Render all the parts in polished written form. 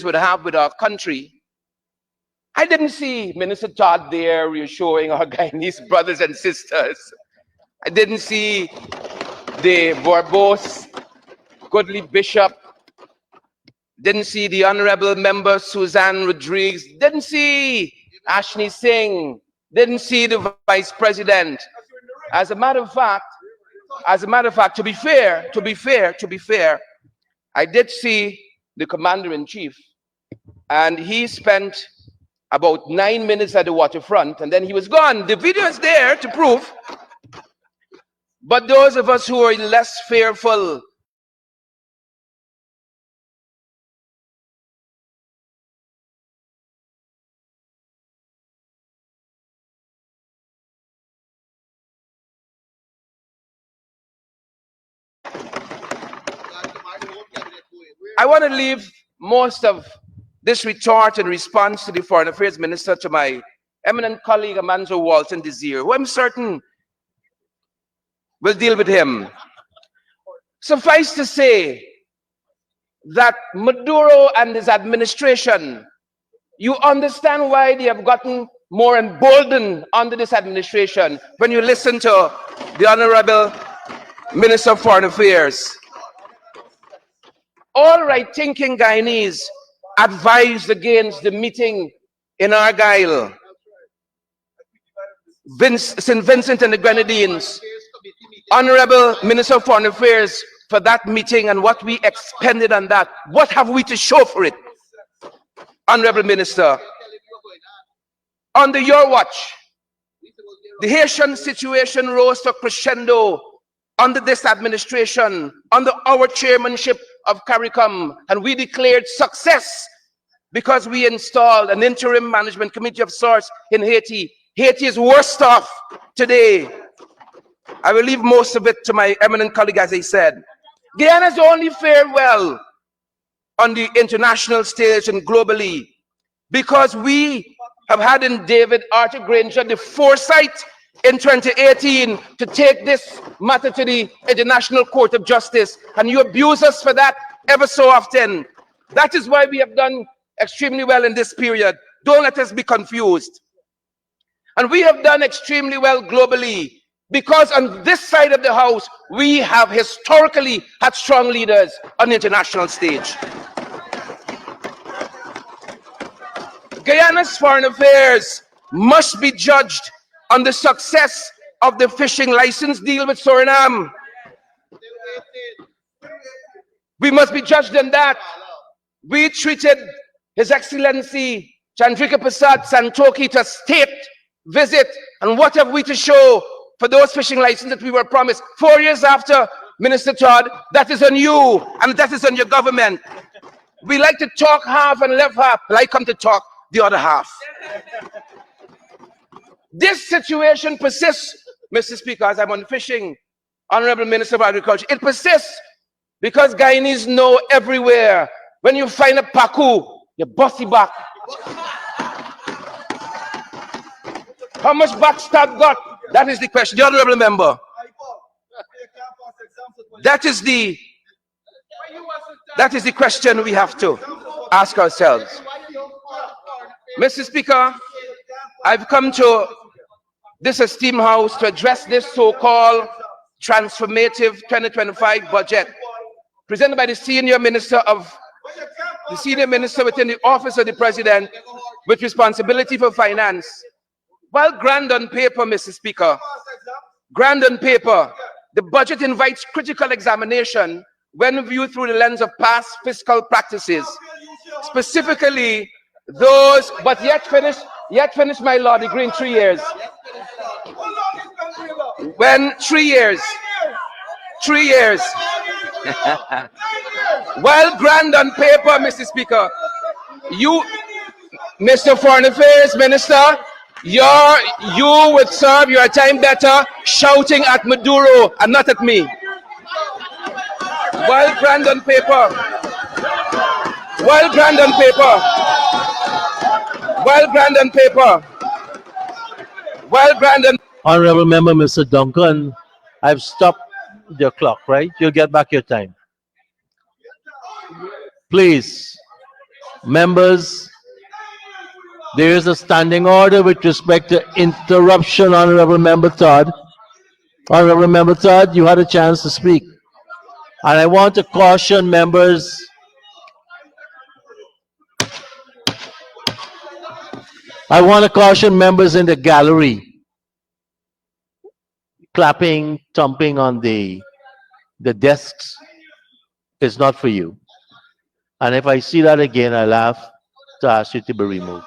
would have with our country. I didn't see Minister Todd there reassuring our Guyanese brothers and sisters. I didn't see the verbose, goodly bishop. Didn't see the Honorable Member Suzanne Rodriguez. Didn't see Ashni Singh. Didn't see the Vice President. As a matter of fact, to be fair, I did see the Commander-in-Chief, and he spent about 9 minutes at the waterfront, and then he was gone. The video is there to prove. But those of us who are less fearful, I want to leave most of this retort and response to the Foreign Affairs Minister to my eminent colleague Amanzo Walton Desir, who I'm certain will deal with him. Suffice to say that Maduro and his administration, you understand why they have gotten more emboldened under this administration when you listen to the Honorable Minister of Foreign Affairs. All right-thinking Guyanese advised against the meeting in Argyle. St. Vincent and the Grenadines, Honorable Minister of Foreign Affairs, for that meeting and what we expended on that. What have we to show for it, Honorable Minister? Under your watch, the Haitian situation rose to crescendo under this administration, under our chairmanship of CARICOM, and we declared success because we installed an interim management committee of sorts in Haiti. Haiti is worse off today. I will leave most of it to my eminent colleague, as I said. Guyana's only fared well on the international stage and globally because we have had in David Arthur Granger the foresight in 2018 to take this matter to the International Court of Justice, and you abuse us for that ever so often. That is why we have done extremely well in this period. Don't let us be confused. And we have done extremely well globally because on this side of the house, we have historically had strong leaders on the international stage. Guyana's foreign affairs must be judged on the success of the fishing license deal with Suriname. We must be judged on that. We treated His Excellency Chandrika Prasad Santokhi to a state visit, and what have we to show for those fishing licenses that we were promised 4 years after, Minister Todd? That is on you, and that is on your government. We like to talk half and left half, but I come to talk the other half. This situation persists, Mr. Speaker, as I'm on fishing, Honorable Minister of Agriculture. It persists because Guyanese know everywhere. When you find a paku, you bust it back. How much backstab got? That is the question. The Honorable Member. That is the question we have to ask ourselves. Mr. Speaker, I've come to this esteemed house to address this so-called transformative 2025 budget presented by the senior minister within the office of the president with responsibility for finance. While grand on paper, Mr. Speaker, grand on paper, the budget invites critical examination when viewed through the lens of past fiscal practices, specifically those, but yet finish my law degree in 3 years. When 3 years, while grand on paper, Mr. Speaker, you, Mr. Foreign Affairs Minister, you would serve your time better shouting at Maduro and not at me. While grand on paper, Honorable Member Mr. Duncan, I've stopped your clock, right? You'll get back your time. Please. Members, there is a standing order with respect to interruption, Honorable Member Todd. Honorable Member Todd, you had a chance to speak. And I want to caution members, in the gallery, clapping, thumping on the desks is not for you. And if I see that again, I'll have to ask you to be removed.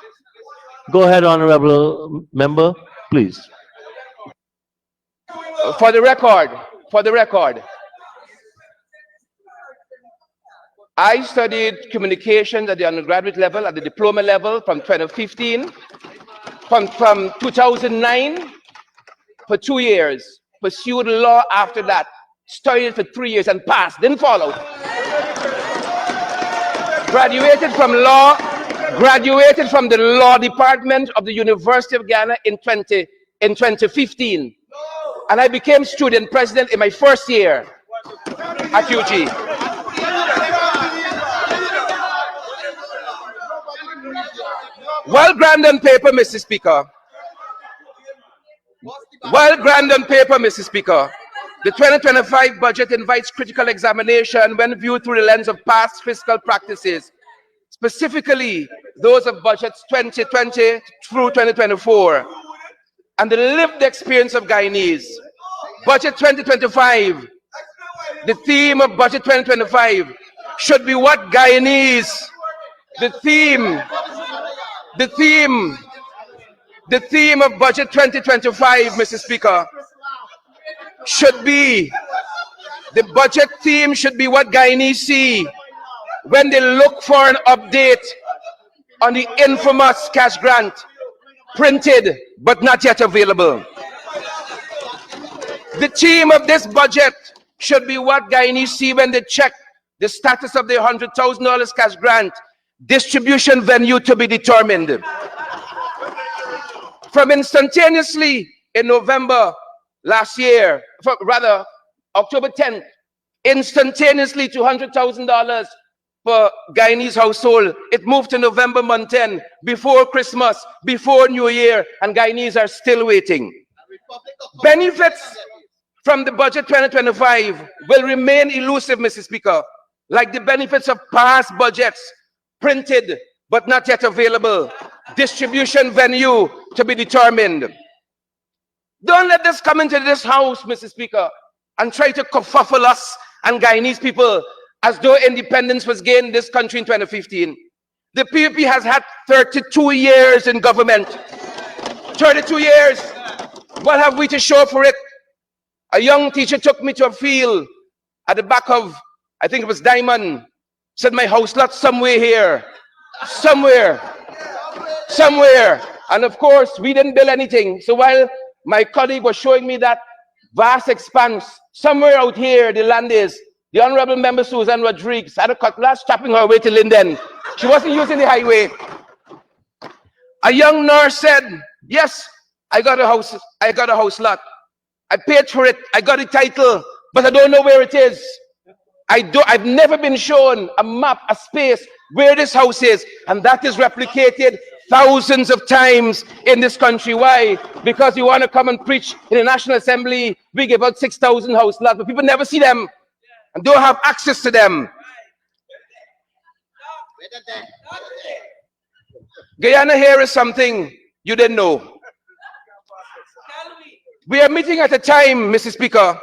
Go ahead, Honorable Member, please. For the record, I studied communications at the undergraduate level, at the diploma level from 2015, from 2009 for 2 years, pursued law after that, studied for 3 years and passed, didn't fall out. Graduated from the law department of the University of Ghana in 2015. And I became student president in my first year at UG. Well, grand on paper, Mr. Speaker. The 2025 budget invites critical examination when viewed through the lens of past fiscal practices, specifically those of budgets 2020 through 2024, and the lived experience of Guyanese. Budget 2025, the theme of budget 2025 should be what Guyanese, the theme of budget 2025, Mr. Speaker, should be, the budget theme should be what Guyanese see when they look for an update on the infamous cash grant, printed but not yet available. The theme of this budget should be what Guyanese see when they check the status of the $100,000 cash grant, distribution venue to be determined. From instantaneously in November last year, rather October 10th, instantaneously $200,000 per Guyanese household. It moved to November month 10, before Christmas, before New Year, and Guyanese are still waiting. Benefits from the budget 2025 will remain elusive, Mr. Speaker, like the benefits of past budgets, printed but not yet available, distribution venue to be determined. Don't let this come into this house, Mr. Speaker, and try to kerfuffle us and Guyanese people as though independence was gained in this country in 2015. The PUP has had 32 years in government. 32 years. What have we to show for it? A young teacher took me to a field at the back of, I think it was Diamond, said my house lot somewhere here. Somewhere. And of course, we didn't build anything. So while my colleague was showing me that vast expanse, somewhere out here, the land is, the Honorable Member Susan Rodriguez had a cutlass chopping her way to Linden. She wasn't using the highway. A young nurse said, yes, I got a house lot. I paid for it, I got a title, but I don't know where it is. I've never been shown a map, a space where this house is, and that is replicated thousands of times in this country. Why? Because you want to come and preach in the National Assembly, we give out 6,000 house lots, but people never see them and don't have access to them. Guyana here is something you didn't know. We are meeting at a time, Mr. Speaker,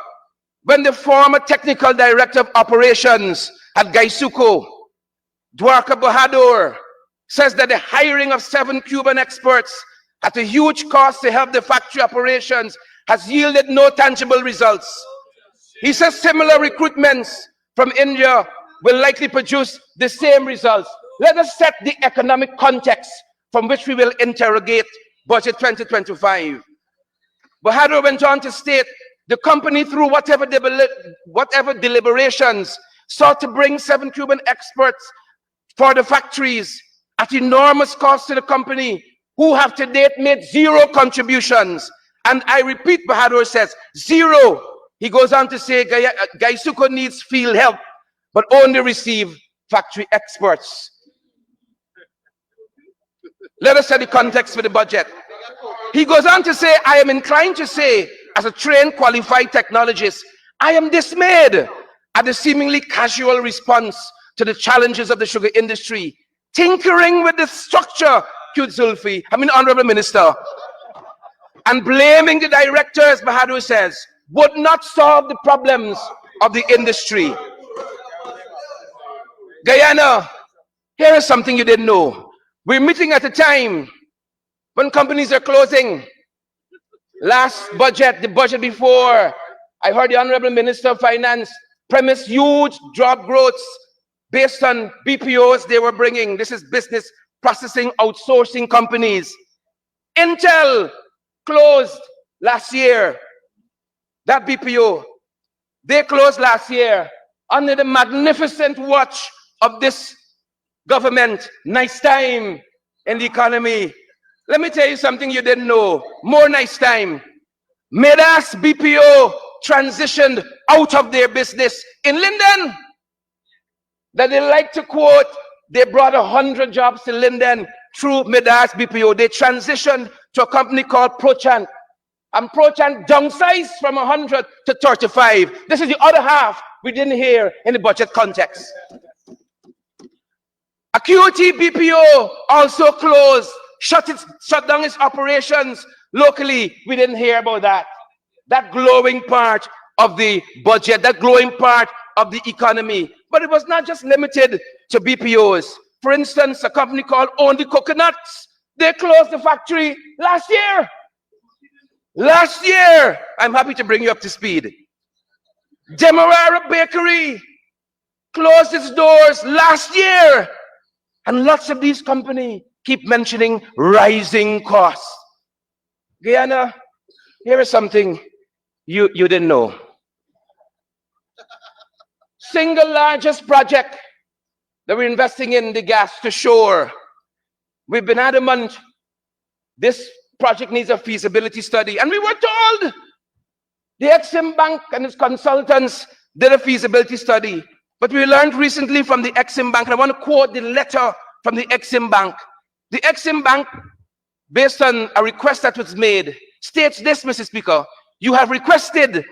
when the former technical director of operations at Gaisuco, Dwarka Bahadur, says that the hiring of 7 Cuban experts at a huge cost to help the factory operations has yielded no tangible results. He says similar recruitments from India will likely produce the same results. Let us set the economic context from which we will interrogate Budget 2025. Bahadur went on to state the company, through whatever deliberations, sought to bring 7 Cuban experts for the factories at enormous cost to the company, who have to date made 0 contributions. And I repeat, Bahadur says 0. He goes on to say Gaisuco needs field help, but only receive factory experts. Let us set the context for the budget. He goes on to say, I am inclined to say, as a trained, qualified technologist, I am dismayed at the seemingly casual response to the challenges of the sugar industry, tinkering with the structure, Honorable Minister, and blaming the directors, Bahadur says, would not solve the problems of the industry. Guyana, here is something you didn't know. We're meeting at a time when companies are closing. Last budget, the budget before, I heard the Honorable Minister of Finance premise huge job growths based on BPOs they were bringing. This is business processing outsourcing companies. Intel closed last year. That BPO, they closed last year under the magnificent watch of this government. Nice time in the economy. Let me tell you something you didn't know. More nice time. Midas BPO transitioned out of their business in Linden. That they like to quote, they brought 100 jobs to Linden through Midas BPO. They transitioned to a company called Prochant. And Prochant downsized from 100 to 35. This is the other half we didn't hear in the budget context. Acuity BPO also closed, shut down its operations locally. We didn't hear about that. That glowing part of the budget, that glowing part of the economy. But it was not just limited to BPOs. For instance, a company called Own the Coconuts, they closed the factory last year. Last year, I'm happy to bring you up to speed. Demerara Bakery closed its doors last year. And lots of these companies keep mentioning rising costs. Guyana, here is something you didn't know. Single largest project that we're investing in the gas to shore. We've been adamant this project needs a feasibility study. And we were told the Exim Bank and its consultants did a feasibility study. But we learned recently from the Exim Bank, and I want to quote the letter from the Exim Bank. The Exim Bank, based on a request that was made, states this, Mr. Speaker, you have requested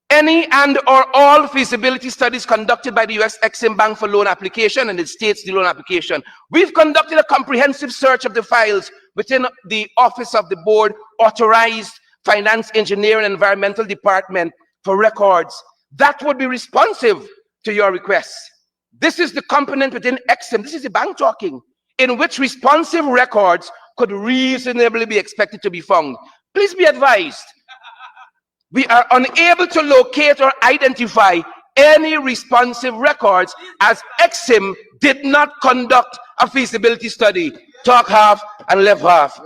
any and or all feasibility studies conducted by the U.S. Exim Bank for loan application, and it states the loan application. We've conducted a comprehensive search of the files within the Office of the Board Authorized Finance, Engineering, and Environmental Department for records that would be responsive to your requests. This is the component within Exim, this is the bank talking, in which responsive records could reasonably be expected to be found. Please be advised, we are unable to locate or identify any responsive records as Exim did not conduct a feasibility study. Talk half and left half.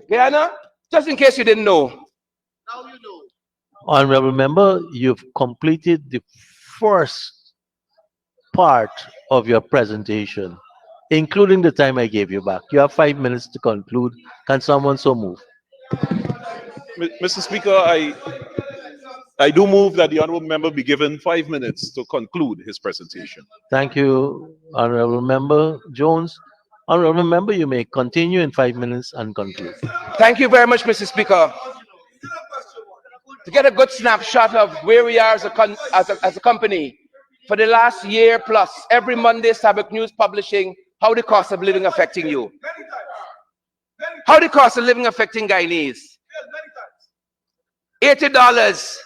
Guyana, just in case you didn't know. Now you know. Honorable Member, you've completed the first part of your presentation, including the time I gave you back. You have 5 minutes to conclude. Can someone so move? Mr. Speaker, I do move that the honourable member be given 5 minutes to conclude his presentation. Thank you, Honorable Member Jones. Honorable Member, you may continue in 5 minutes and conclude. Thank you very much, Mr. Speaker. To get a good snapshot of where we are as a company, for the last year plus, every Monday, Sabbath News publishing how the cost of living affecting you. How the cost of living affecting Guyanese. $80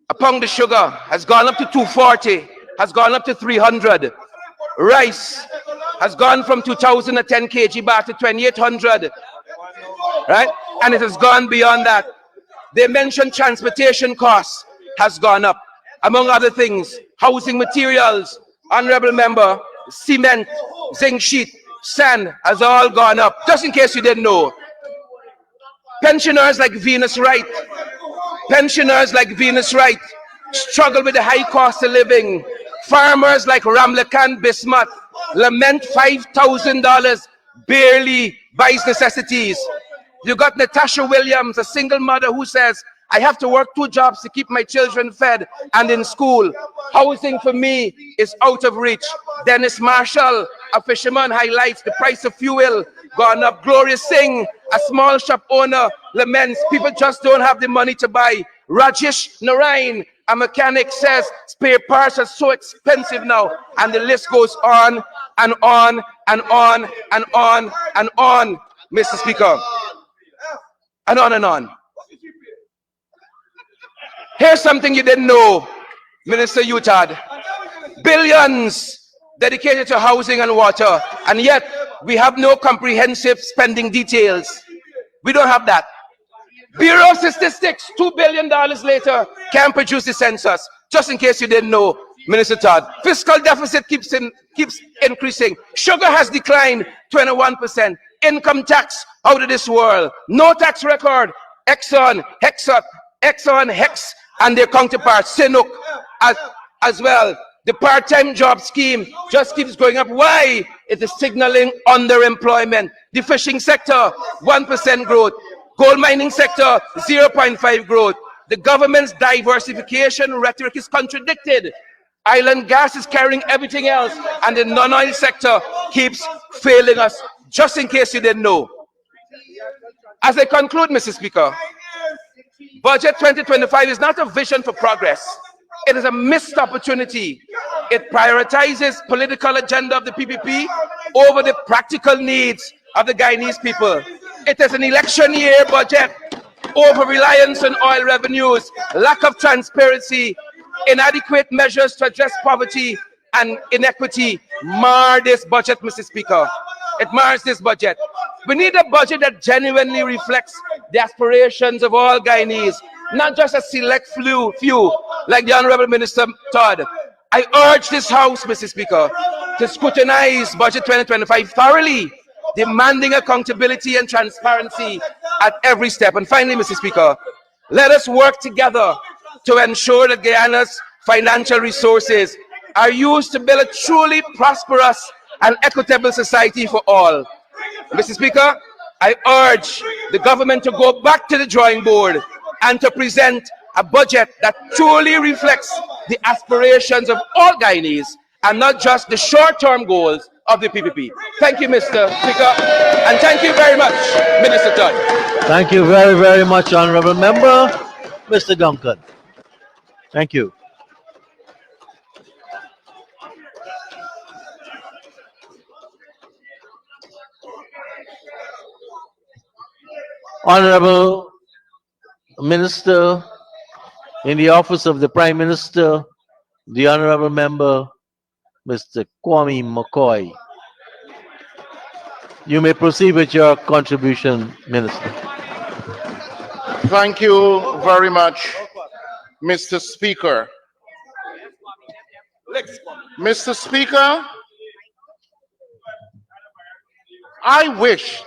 a pound of sugar has gone up to $240, has gone up to $300. Rice has gone from 2,010 kg back to 2,800, right? And it has gone beyond that. They mentioned transportation costs has gone up. Among other things, housing materials, honorable member, cement, zinc sheet, sand has all gone up. Just in case you didn't know. Pensioners like Venus Wright struggle with the high cost of living. Farmers like Ramlakan Bismuth lament $5,000 barely buys necessities. You got Natasha Williams, a single mother who says, I have to work 2 jobs to keep my children fed and in school. Housing for me is out of reach. Dennis Marshall, a fisherman, highlights the price of fuel gone up. Gloria Singh, a small shop owner, laments people just don't have the money to buy. Rajesh Narayan, a mechanic, says spare parts are so expensive now. And the list goes on and on and on and on and on, Mr. Speaker. And on and on. Here's something you didn't know, Minister Utad. Billions dedicated to housing and water, and yet we have no comprehensive spending details. We don't have that. Bureau of Statistics, $2 billion later, can't produce the census. Just in case you didn't know, Minister Todd. Fiscal deficit keeps increasing. Sugar has declined 21%. Income tax out of this world. No tax record. Exxon, Hex, and their counterparts, Sinuk, as well. The part-time job scheme just keeps going up. Why? It is signaling underemployment. The fishing sector, 1% growth. Gold mining sector, 0.5 growth. The government's diversification rhetoric is contradicted. Island gas is carrying everything else, and the non-oil sector keeps failing us, just in case you didn't know. As I conclude, Mr. Speaker, Budget 2025 is not a vision for progress. It is a missed opportunity. It prioritizes political agenda of the PPP over the practical needs of the Guyanese people. It is an election year budget, over reliance on oil revenues, lack of transparency, inadequate measures to address poverty and inequity mar this budget, Mr. Speaker. It mars this budget. We need a budget that genuinely reflects the aspirations of all Guyanese, not just a select few, like the Honorable Minister Todd. I urge this House, Mr. Speaker, to scrutinize Budget 2025 thoroughly, demanding accountability and transparency at every step. And finally, Mr. Speaker, let us work together to ensure that Guyana's financial resources are used to build a truly prosperous and equitable society for all. Mr. Speaker, I urge the government to go back to the drawing board and to present a budget that truly reflects the aspirations of all Guyanese and not just the short-term goals of the PPP. Thank you, Mr. Speaker, and thank you very much, Minister Todd. Thank you very, very much, Honorable Member. Mr. Duncan. Thank you. Honorable Minister in the Office of the Prime Minister, the Honorable Member, Mr. Kwame McCoy. You may proceed with your contribution, Minister. Thank you very much, Mr. Speaker. Mr. Speaker, I wished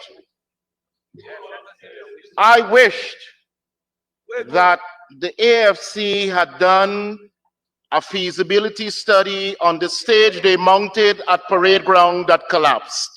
that the AFC had done a feasibility study on the stage they mounted at Parade Ground that collapsed.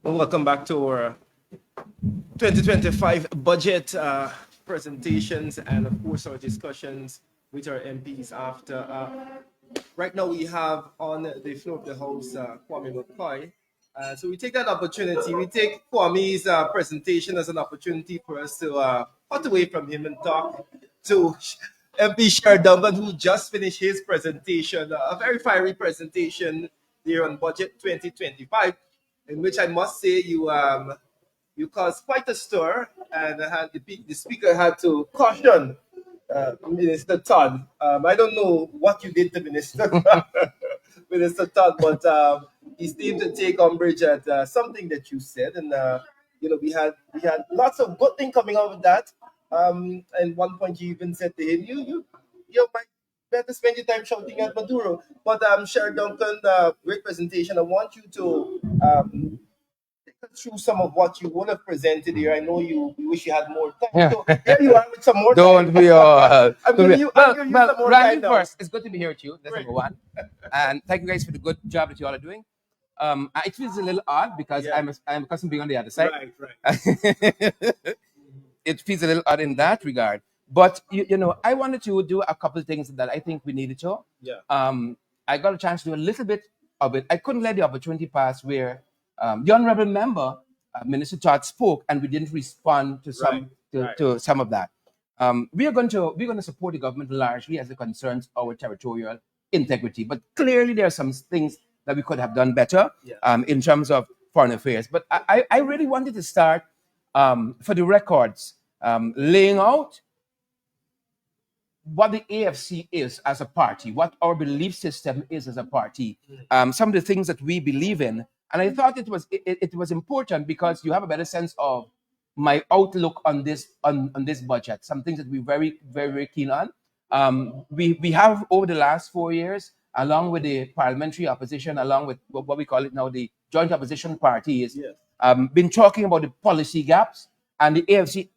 Well, welcome back to our 2025 budget presentations and, of course, our discussions with our MPs after. Right now, we have on the floor of the House Kwame McCoy. So we take that opportunity. We take Kwame's presentation as an opportunity for us to cut away from him and talk to MP Sherod Duncan, who just finished his presentation, a very fiery presentation there on Budget 2025, in which I must say you caused quite a stir, and the speaker had to caution Minister Todd. I don't know what you did to Minister Minister Todd, but he seemed to take umbrage at something that you said, and we had lots of good things coming out of that. And one point you even said to him, you might better spend your time shouting at Maduro. But Sherod Duncan, great presentation. I want you to take us through some of what you would have presented here. I know you wish you had more time. So here you are with some more Don't time. we all? I'm Don't giving we- you, well, I'm giving you well, some more Randy, time now. first, it's good to be here with you. That's number one. And thank you guys for the good job that you all are doing. It feels a little odd because Yeah. I'm accustomed to being on the other side. Right. It feels a little odd in that regard. But I wanted to do a couple of things that I think we needed to. Yeah. I got a chance to do a little bit of it. I couldn't let the opportunity pass where the honorable member, Minister Todd, spoke, and we didn't respond to some Right. to some of that. We're going to support the government largely as it concerns our territorial integrity. But clearly, there are some things that we could have done better Yeah. in terms of foreign affairs. But I really wanted to start for the records, laying out what the AFC is as a party, what our belief system is as a party, some of the things that we believe in. And I thought it was important because you have a better sense of my outlook on this budget, some things that we're very, very, very keen on. We have over the last 4 years, along with the parliamentary opposition, along with what we call it now, the joint opposition parties, Yes. been talking about the policy gaps, and the AFC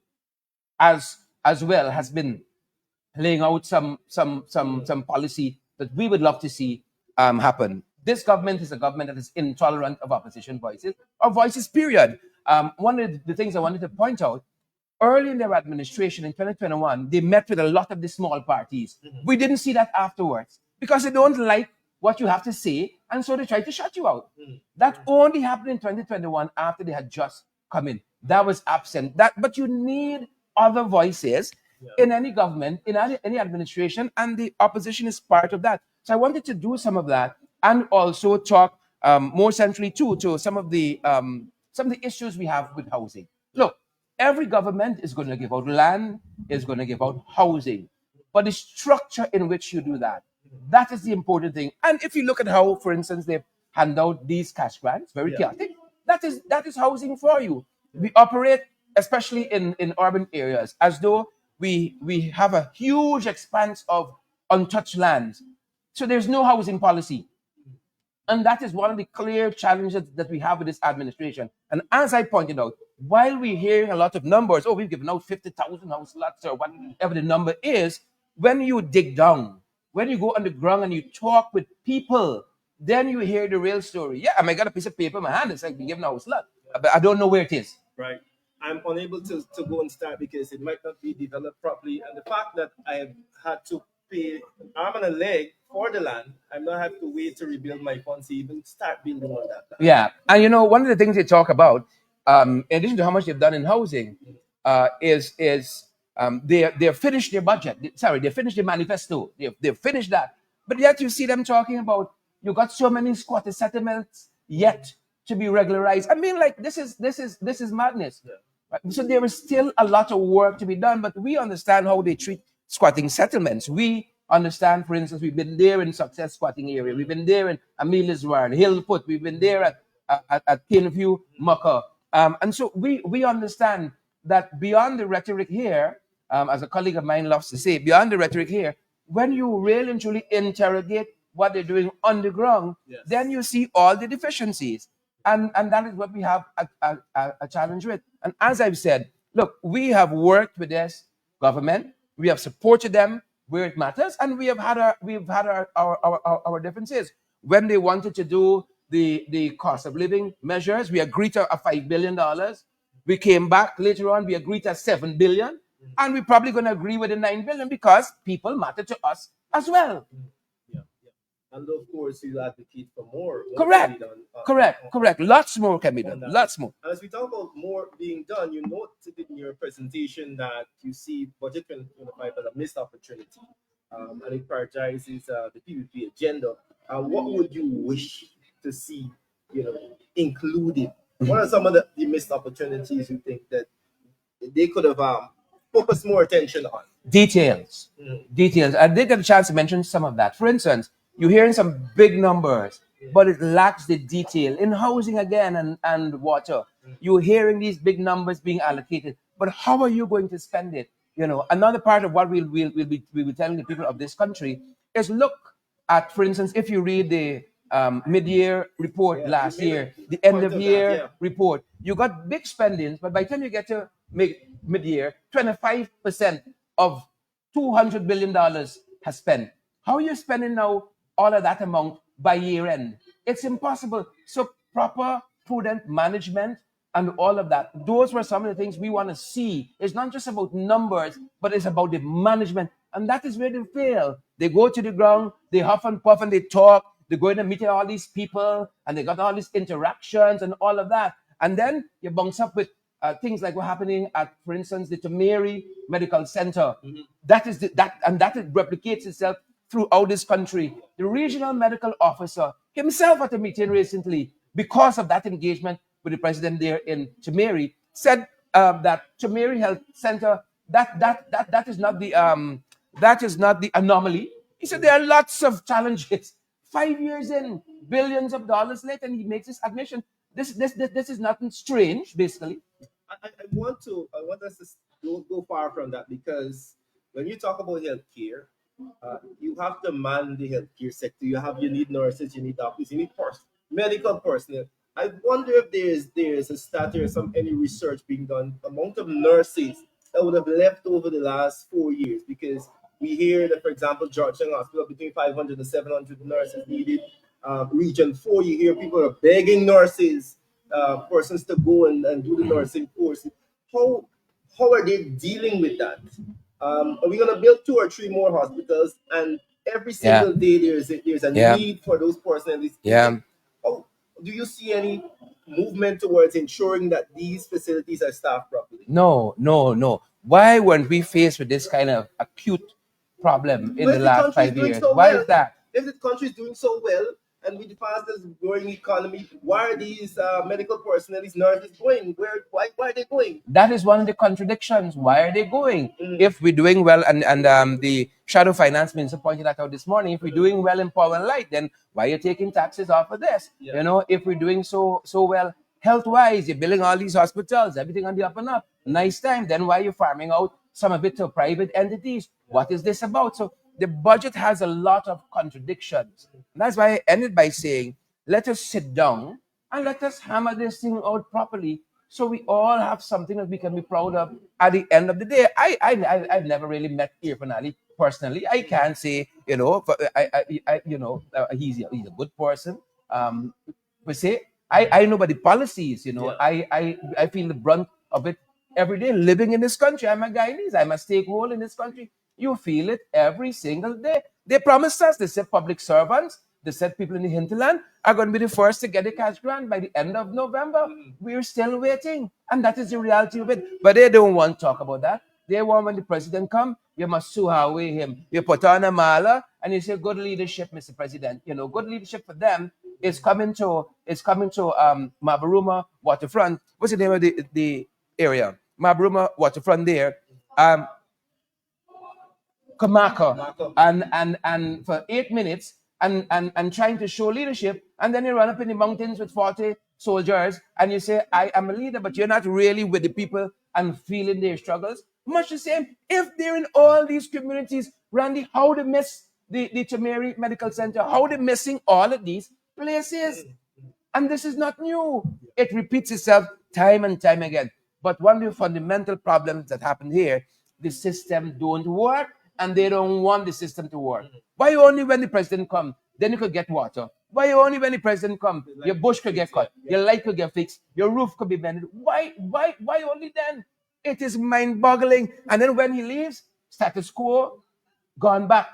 as well has been laying out some policy that we would love to see happen. This government is a government that is intolerant of opposition voices, or voices, period. One of the things I wanted to point out, early in their administration in 2021, they met with a lot of the small parties. We didn't see that afterwards because they don't like what you have to say, and so they try to shut you out. That only happened in 2021 after they had just come in. That was absent. But you need other voices in any government, in any administration, and the opposition is part of that. So I wanted to do some of that, and also talk more centrally too to some of the issues we have with housing. Look, every government is going to give out land, is going to give out housing, but the structure in which you do that, that is the important thing. And if you look at how, for instance, they've handed out these cash grants, very chaotic, that is housing for you. We operate, especially in urban areas, as though we have a huge expanse of untouched lands. So there's no housing policy. And that is one of the clear challenges that we have with this administration. And as I pointed out, while we're hearing a lot of numbers, we've given out 50,000 house lots or whatever the number is, when you dig down, when you go underground and you talk with people, then you hear the real story. Yeah, I might got a piece of paper in my hand. It's like being given a house lot, but I don't know where it is. Right. I'm unable to go and start because it might not be developed properly. And the fact that I have had to pay an arm and a leg for the land, I'm not have to wait to rebuild my funds to even start building on that land. Yeah, and one of the things they talk about, in addition to how much they've done in housing, is they're finished their budget. They finished their manifesto. They've finished that, but yet you see them talking about you got so many squatter settlements yet to be regularized. I mean, like this is madness. Right? So there is still a lot of work to be done, but we understand how they treat squatting settlements. We understand, for instance, we've been there in Success Squatting Area. We've been there in Amelia's Ward, Hillput. We've been there at Kinview, Mucka. And so we understand that beyond the rhetoric here, as a colleague of mine loves to say, beyond the rhetoric here, when you really and truly interrogate what they're doing on the ground, then you see all the deficiencies. And that is what we have a challenge with. And as I've said, look, we have worked with this government. We have supported them where it matters, and we've had our differences. When they wanted to do the cost of living measures. We agreed to a $5 billion. We came back later on, we agreed to $7 billion. And we're probably going to agree with the $9 billion because people matter to us as well. Yeah, yeah. And of course, you advocate for more. Correct. To be done, Correct. Lots more can be on done. that. Lots more. And as we talk about more being done, you noted in your presentation that you see Budget 2025 as a missed opportunity, and it prioritizes the PVP agenda. What would you wish to see, included? What are some of the missed opportunities you think that they could have focused more attention on? Details. Details. I did get a chance to mention some of that. For instance, you're hearing some big numbers, but it lacks the detail in housing again and water. You're hearing these big numbers being allocated, but how are you going to spend it? Another part of what we'll be telling the people of this country is look at, for instance, if you read the mid-year report last year, the end of year report, you got big spendings, but by the time you get to mid-year, 25% of $200 billion has spent. How are you spending now all of that amount by year end? It's impossible. So proper, prudent management and all of that. Those were some of the things we want to see. It's not just about numbers, but it's about the management. And that is where they fail. They go to the ground, they huff and puff and they talk. They go in and meet all these people and they got all these interactions and all of that. And then you bounce up with things like what's happening at, for instance, the Tamari Medical Center. That is that it replicates itself throughout this country. The regional medical officer himself at a meeting recently, because of that engagement with the president there in Tamari, said that Tamari Health Center that is not the anomaly. He said there are lots of challenges. 5 years in, billions of dollars later, and he makes this admission. This is nothing strange, basically. I want us to go far from that, because when you talk about healthcare, you have to man the healthcare sector. You need nurses, you need doctors, you need medical personnel. I wonder if there's a study or any research being done amount of nurses that would have left over the last 4 years, because we hear that, for example, Georgetown Hospital, between 500 and 700 nurses needed. Region 4, you hear people are begging nurses, persons to go and do the nursing course. How are they dealing with that? Are we going to build 2 or 3 more hospitals, and every single day there's a need for those personnel? How do you see any movement towards ensuring that these facilities are staffed properly? No. Why weren't we faced with this kind of acute problem in the last 5 years? Why is that? If the country is doing so well, and with the fastest growing economy, why are these medical personnel, these nurses going? Why are they going? That is one of the contradictions. Why are they going? If we're doing well, and the shadow finance minister pointed that out this morning, if we're doing well in power and light, then why are you taking taxes off of this? If we're doing so well health-wise, you're building all these hospitals, everything on the up and up, nice time, then why are you farming out some of it to private entities? What is this about? So the budget has a lot of contradictions. And that's why I ended by saying, let us sit down and let us hammer this thing out properly, so we all have something that we can be proud of at the end of the day. I've never really met Irfan Ali personally. I can't say, he's a good person. Per se, I know about the policies, I feel the brunt of it every day living in this country. I'm a Guyanese, I'm a stakeholder in this country. You feel it every single day. They promised us, they said public servants, they said people in the hinterland are going to be the first to get a cash grant by the end of November. We're still waiting. And that is the reality of it. But they don't want to talk about that. They want, when the president come, you must sue away him. You put on a mala and you say, good leadership, Mr. President. Good leadership for them is coming to Mabaruma waterfront. What's the name of the area? Mabaruma waterfront there. Kamaka, and for 8 minutes and trying to show leadership, and then you run up in the mountains with 40 soldiers and you say, I am a leader, but you're not really with the people and feeling their struggles. Much the same, if they're in all these communities, Randy, how they miss the Tamari Medical Center, how they missing all of these places. And this is not new. It repeats itself time and time again. But one of the fundamental problems that happened here, the system don't work, and they don't want the system to work. Why only when the president comes, then you could get water? Why only when the president come? Your bush could get cut, your light could get fixed, your roof could be bended. Why only then? It is mind-boggling. And then when he leaves, status quo, gone back.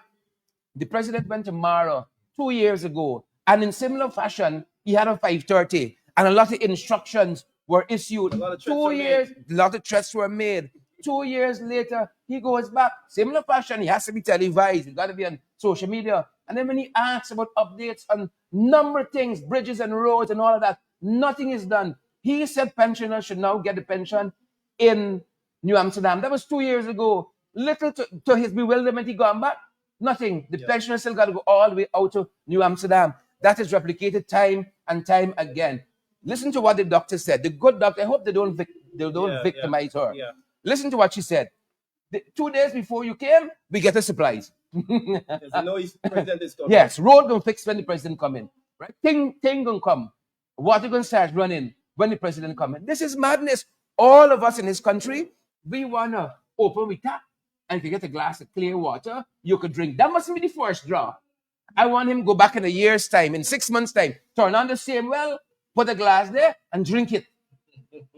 The president went to Mara 2 years ago, and in similar fashion, he had a 5:30, and a lot of instructions were issued. A lot of threats 2 were years, a lot of threats were made. 2 years later, he goes back. Similar fashion, he has to be televised. He's got to be on social media. And then when he asks about updates on number of things, bridges and roads and all of that, nothing is done. He said pensioners should now get the pension in New Amsterdam. That was 2 years ago. Little to his bewilderment, he gone back. Nothing. The pensioner still got to go all the way out to New Amsterdam. That is replicated time and time again. Listen to what the doctor said. The good doctor. I hope they don't victimize her. Yeah. Listen to what she said. 2 days before you came, we get the supplies. Because you know his president is coming. Yes, road gonna fix when the president come in. Right? Thing gonna come. Water gonna start running when the president come in. This is madness. All of us in this country, we wanna open we tap. And if you get a glass of clear water, you could drink. That must be the first draw. I want him to go back in a year's time, in 6 months' time, turn on the same well, put a glass there, and drink it.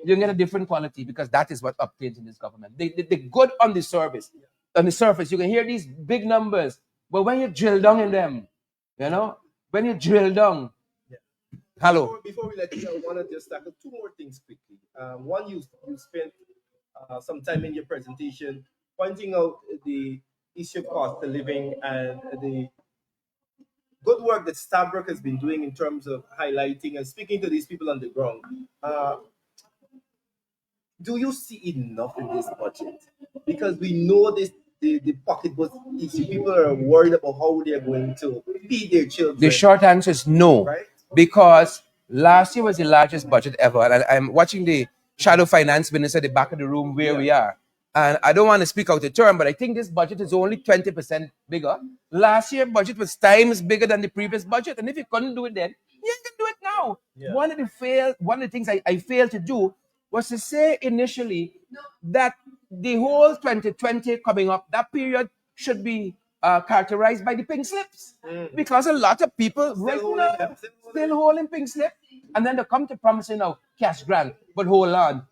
You get a different quality because that is what obtains in this government. They good on the surface. On the surface, you can hear these big numbers, but when you drill down in them, when you drill down. Hello. Before we let you go, I want to just tackle two more things quickly. One, you spent some time in your presentation pointing out the issue of cost of living and the good work that Stabrook has been doing in terms of highlighting and speaking to these people on the ground. Do you see enough in this budget? Because we know the pocketbook issue. People are worried about how they're going to feed their children. The short answer is no, right? Because last year was the largest budget ever. And I'm watching the shadow finance minister at the back of the room where we are. And I don't want to speak out of term, but I think this budget is only 20% bigger. Last year's budget was times bigger than the previous budget. And if you couldn't do it then, you can do it now. Yeah. One of the things I failed to do was to say initially that the whole 2020 coming up, that period should be characterized by the pink slips. Because a lot of people still holding pink slip. And then they come to promising now cash grant. But hold on.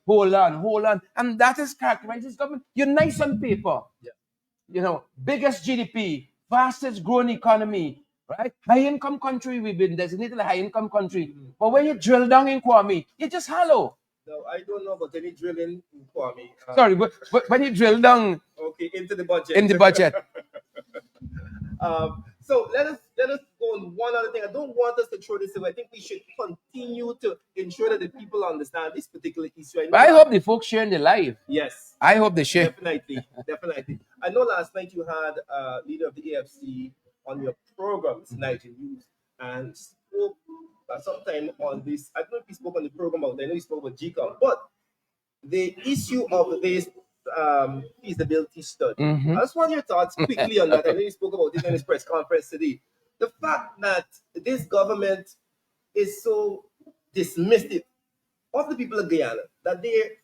And that is characterized as government. You're nice on paper. Yeah. Biggest GDP, fastest growing economy, right? High income country, we've been designated a high income country. But when you drill down in Kwame, you just hollow. No, I don't know about any drilling in Kwame. Sorry, but when you drill down into the budget. in the budget. So let us go on one other thing. I don't want us to throw this away. I think we should continue to ensure that the people understand this particular issue. I hope the folks sharing the live. Yes. I hope they share. Definitely. I know last night you had leader of the AFC on your program tonight in news and spoke sometime on this. I don't know if he spoke on the program about. I know he spoke about GCOM, but the issue of this feasibility study. I just want your thoughts quickly on that. I know you spoke about it in his press conference today. The fact that this government is so dismissive of the people of Guyana that they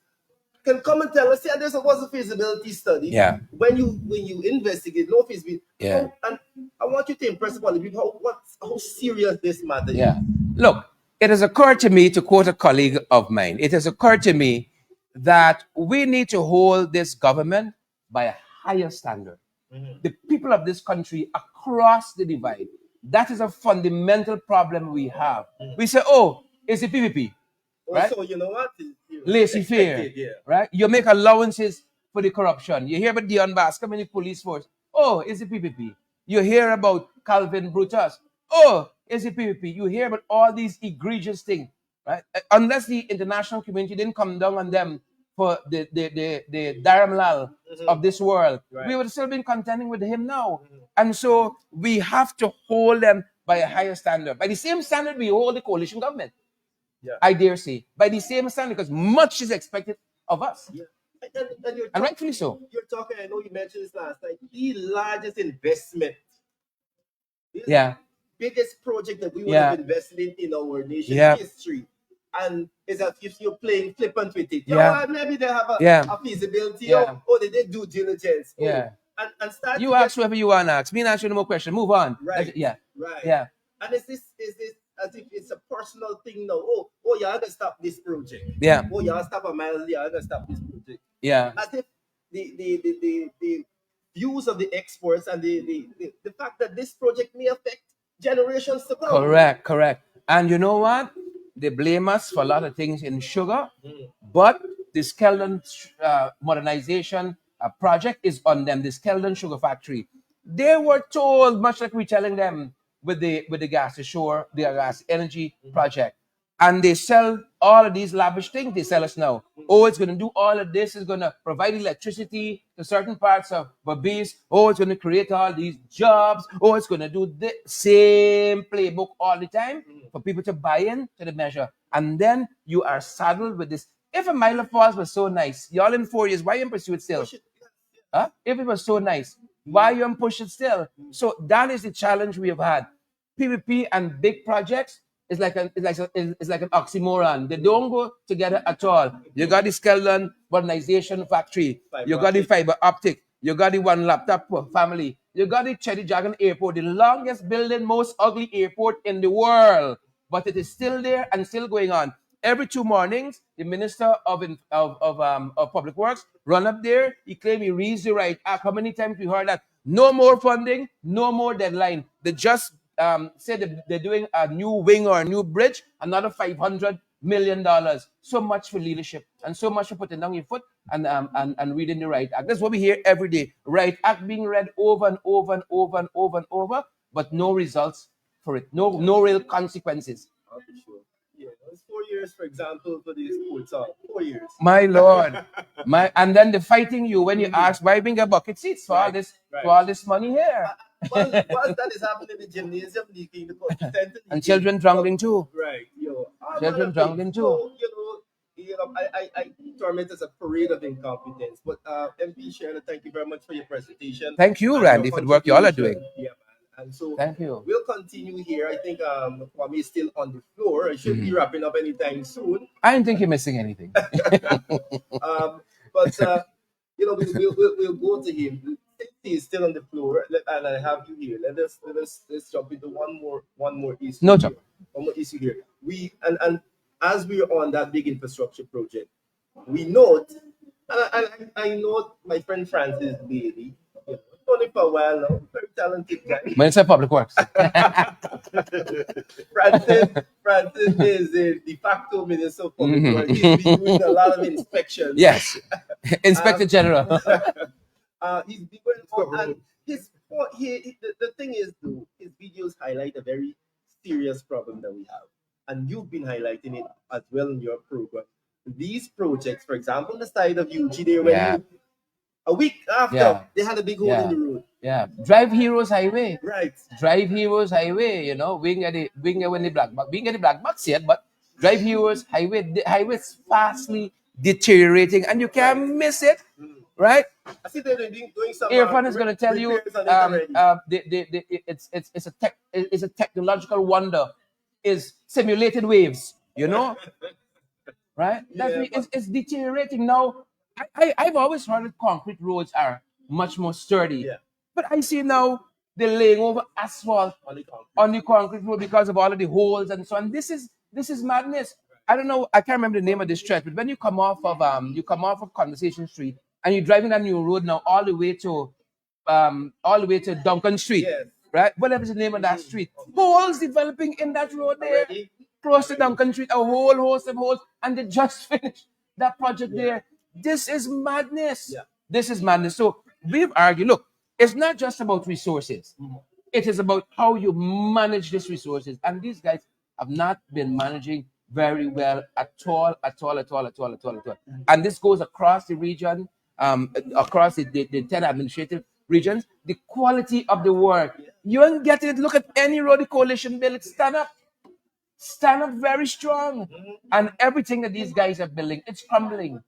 can come and tell us, yeah, there was a feasibility study. Yeah. When you investigate, no feasibility. Yeah. And I want you to impress upon the people how serious this matter is. Yeah. Look, it has occurred to me, to quote a colleague of mine, it has occurred to me that we need to hold this government by a higher standard. The people of this country across the divide, that is a fundamental problem we have. We say, oh, it's the PPP, right? Also, you know what? Laissez-faire, yeah. right? You make allowances for the corruption. You hear about Dion Bascom and the police force. Oh, it's the PPP. You hear about Calvin Brutus. Oh, it's the PPP. You hear about all these egregious things, right? Unless the international community didn't come down on them for the Dharamlal of this world, we would have still been contending with him now. And so we have to hold them by a higher standard. By the same standard we hold the coalition government. Yeah. I dare say. By the same standard, because much is expected of us. Yeah. And rightfully so. You're talking, I know you mentioned this last night, the largest investment. Biggest project that we would have invested in our nation's history. And it's as if you're playing flippant with it. Maybe they have a feasibility or they did due diligence. And start you ask whoever you want to ask. Me not ask you no more question. Move on. Right. Yeah. Right. Yeah. And is this as if it's a personal thing now? Oh, yeah, I'm gonna stop this project. Yeah. Oh, yeah, I'll stop a mile. Yeah, I'm gonna stop this project. Yeah. As if the views of the experts and the fact that this project may affect generations to come. Correct, correct. And you know what? They blame us for a lot of things in sugar, but the Skeldon modernization project is on them. The Skeldon Sugar Factory. They were told, much like we're telling them with the gas, the gas energy project, and they sell all of these lavish things. They sell us now. Oh, it's going to do all of this. It's going to provide electricity to certain parts of Barbados. Oh, it's going to create all these jobs. Oh, it's going to do the same playbook all the time for people to buy in to the measure. And then you are saddled with this. If a Mile of Falls was so nice, y'all in 4 years, why you pursue it still? Huh? If it was so nice, why you push it still? So that is the challenge we have had. PPP and big projects is like an oxymoron. They don't go together at all. You got the Skeldon modernization factory. You got the fiber optic. You got the one laptop family. You got the Cherry Dragon Airport, the longest building, most ugly airport in the world. But it is still there and still going on. Every 2 mornings, the Minister of Public Works run up there. He claimed he reads the right act. How many times we heard that? No more funding, no more deadline. They just said they're doing a new wing or a new bridge, another $500 million. So much for leadership and so much for putting down your foot and reading the right act. That's what we hear every day. Right act being read over and over and over and over and over, but no results for it. No real consequences. Oh, for sure. Yeah, it's 4 years, for example, for this sports hall. 4 years. My Lord. And then they're fighting you when you ask why bring a bucket seats for all this money here. Whilst that is happening in the gymnasium, the culture center, And children drowning too. right, Children drowning too. So, I term it as a parade of incompetence. But MP Sherod, thank you very much for your presentation. Thank you, and Randy, your for the work you all are contribution. doing. Yeah, man. And so Thank you. we'll continue here. I think Kwame is still on the floor. I should be wrapping up anytime soon. I don't think you're missing anything. But we'll go to him. He is still on the floor, and I have you here. Let's jump into one more issue. No here. jump. One more issue here. We and as we are on that big infrastructure project, we note, and I know my friend Francis Bailey. Known him for a while now. Very talented guy. Minister of Public Works. Francis is a de facto minister of public works. He's been doing a lot of inspections. Yes. Inspector General. He's been going on, and the thing is, though, his videos highlight a very serious problem that we have, and you've been highlighting it as well in your program. These projects, for example, on the side of UG, they were a week after they had a big hole in the road. Yeah. Drive Heroes Highway. Right. Drive Heroes Highway, we can get when the black box. We can get the black box yet, but Drive Heroes Highway, the highway is fastly deteriorating and you can't miss it. Right? I see they're doing some. Irfan is going to tell you it's a technological wonder. Is simulated waves, right? It's deteriorating now. I've always heard that concrete roads are much more sturdy, but I see now they're laying over asphalt on the concrete road because of all of the holes and so on. This is madness. I don't know. I can't remember the name of this stretch, but when you come off of Conversation Street and you're driving that new road now all the way to Duncan Street, right? Whatever is the name of that street, holes developing in that road there, close to Duncan Street, a whole host of holes, and they just finished that project there. This is madness. This is madness. So we've argued, look, it's not just about resources. It is about how you manage these resources. And these guys have not been managing very well at all. And this goes across the region, across the 10 administrative regions. The quality of the work. You ain't getting it. Look at any road the coalition bill. It's stand up very strong. And everything that these guys are building, it's crumbling.